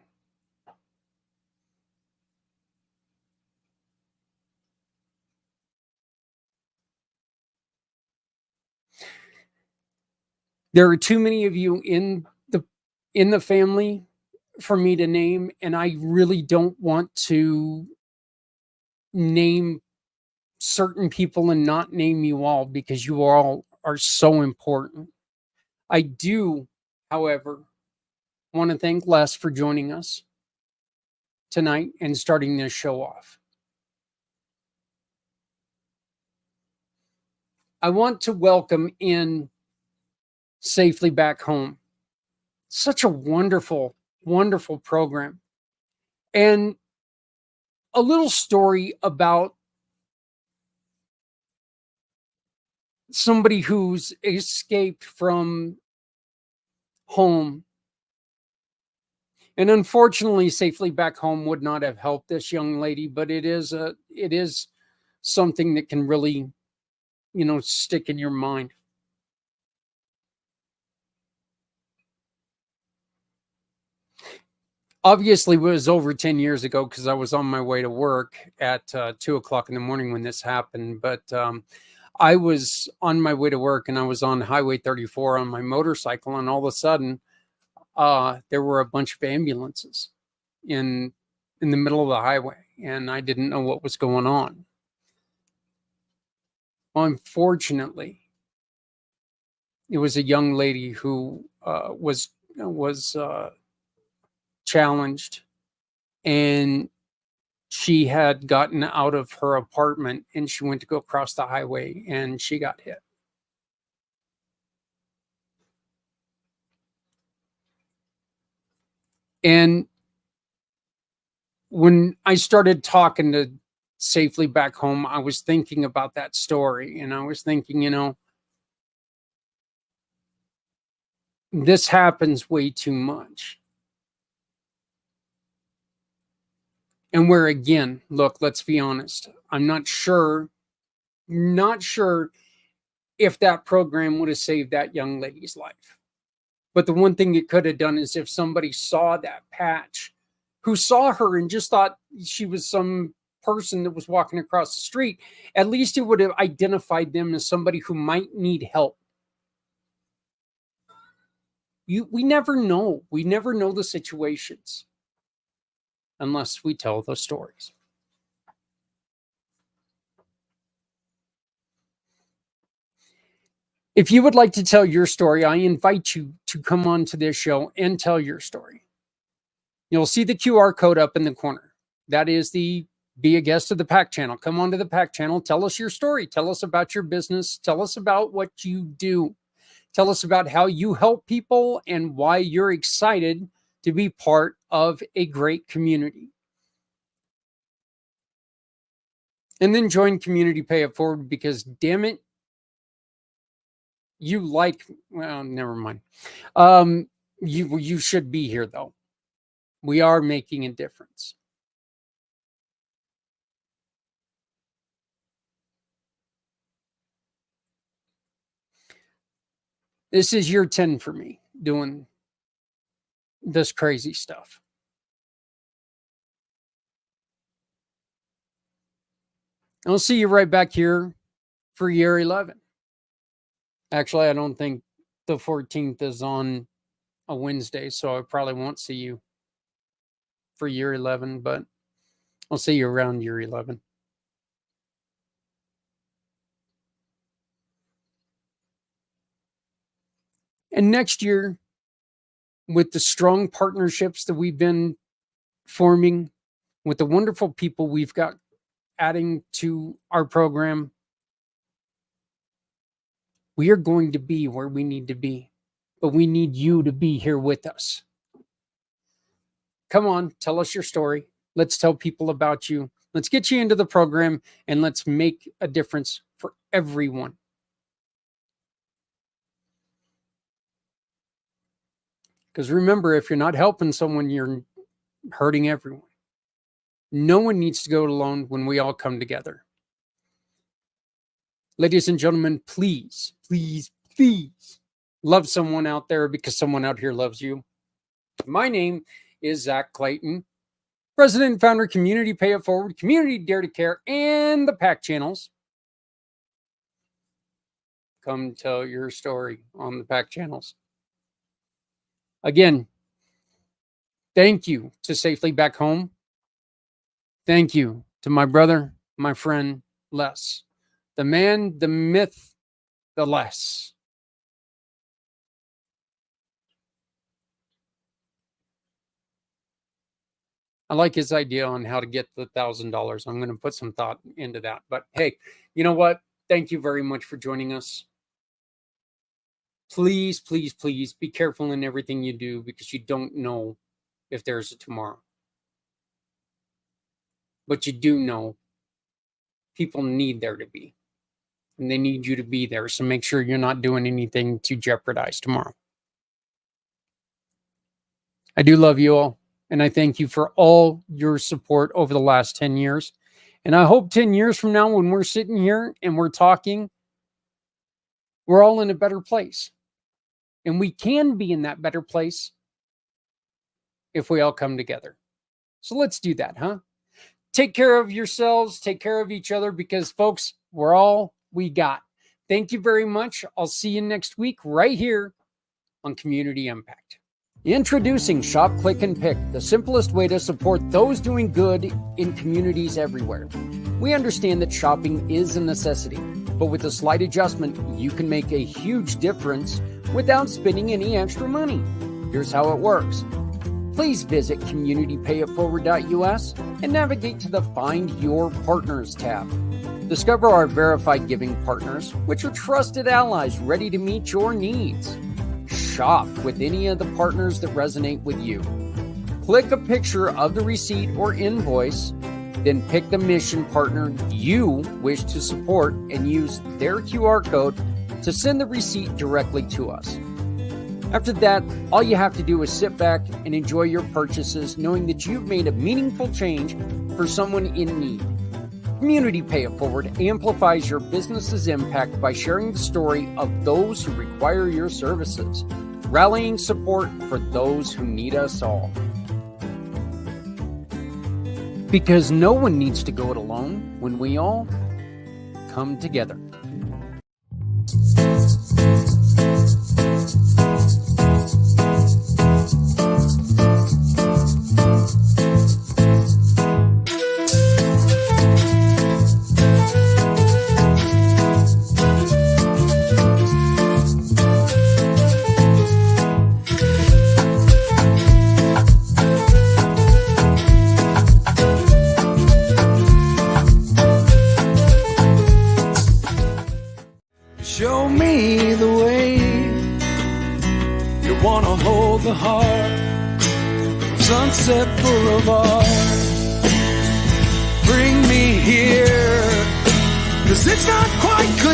There are too many of you in the family for me to name, and I really don't want to name certain people and not name you all because you all are so important. I do, however, want to thank Les for joining us tonight and starting this show off. I want to welcome in Safely Back Home. Such a wonderful, wonderful program. And a little story about somebody who's escaped from home. And unfortunately, Safely Back Home would not have helped this young lady, but it is something that can really, stick in your mind. Obviously, it was over 10 years ago because I was on my way to work at 2 o'clock in the morning when this happened. But I was on my way to work and I was on Highway 34 on my motorcycle. And all of a sudden, there were a bunch of ambulances in the middle of the highway. And I didn't know what was going on. Well, unfortunately, it was a young lady who was challenged, and she had gotten out of her apartment and she went to go across the highway and she got hit. And when I started talking to Safely Back Home, I was thinking about that story, and I was thinking, this happens way too much. And where, again, look, let's be honest, I'm not sure if that program would have saved that young lady's life. But the one thing it could have done is if somebody saw that patch, who saw her and just thought she was some person that was walking across the street, at least it would have identified them as somebody who might need help. We never know. We never know the situations unless we tell those stories. If you would like to tell your story, I invite you to come on to this show and tell your story. You'll see the QR code up in the corner. That is the Be a Guest of the PACT channel. Come on to the PACT channel. Tell us your story. Tell us about your business. Tell us about what you do. Tell us about how you help people and why you're excited to be part of a great community. And then join Community Pay It Forward because, damn it, well, never mind. You should be here, though. We are making a difference. This is year 10 for me doing this crazy stuff. I'll see you right back here for year 11. Actually, I don't think the 14th is on a Wednesday, so I probably won't see you for year 11, but I'll see you around year 11. And next year, with the strong partnerships that we've been forming, with the wonderful people we've got adding to our program, we are going to be where we need to be. But we need you to be here with us. Come on, tell us your story. Let's tell people about you. Let's get you into the program, and let's make a difference for everyone. Because remember, if you're not helping someone, you're hurting everyone. No one needs to go it alone when we all come together. Ladies and gentlemen, please, please, please love someone out there, because someone out here loves you. My name is Zach Clayton, President and founder of Community Pay It Forward, Community Dare to Care, and the IMpACT channels. Come tell your story on the IMpACT channels. Again, thank you to Safely Back Home. Thank you to my brother, my friend, Les. The man, the myth, the Les. I like his idea on how to get the $1,000. I'm going to put some thought into that. But hey, you know what? Thank you very much for joining us. Please, please, please be careful in everything you do, because you don't know if there's a tomorrow. But you do know people need there to be. And they need you to be there. So make sure you're not doing anything to jeopardize tomorrow. I do love you all. And I thank you for all your support over the last 10 years. And I hope 10 years from now, when we're sitting here and we're talking, we're all in a better place. And we can be in that better place if we all come together. So let's do that, huh? Take care of yourselves. Take care of each other, because, folks, we're all we got. Thank you very much. I'll see you next week right here on Community IMpACT. Introducing Shop, Click, and Pick, the simplest way to support those doing good in communities everywhere. We understand that shopping is a necessity, but with a slight adjustment, you can make a huge difference without spending any extra money. Here's how it works. Please visit communitypayitforward.us and navigate to the Find Your Partners tab. Discover our verified giving partners, which are trusted allies ready to meet your needs. Shop with any of the partners that resonate with you. Click a picture of the receipt or invoice, then pick the mission partner you wish to support and use their QR code to send the receipt directly to us. After that, all you have to do is sit back and enjoy your purchases, knowing that you've made a meaningful change for someone in need. Community Pay It Forward amplifies your business's impact by sharing the story of those who require your services, rallying support for those who need us all. Because no one needs to go it alone when we all come together. Show me the way you wanna hold the heart of Sunset Boulevard. Bring me here, 'cause it's not quite clear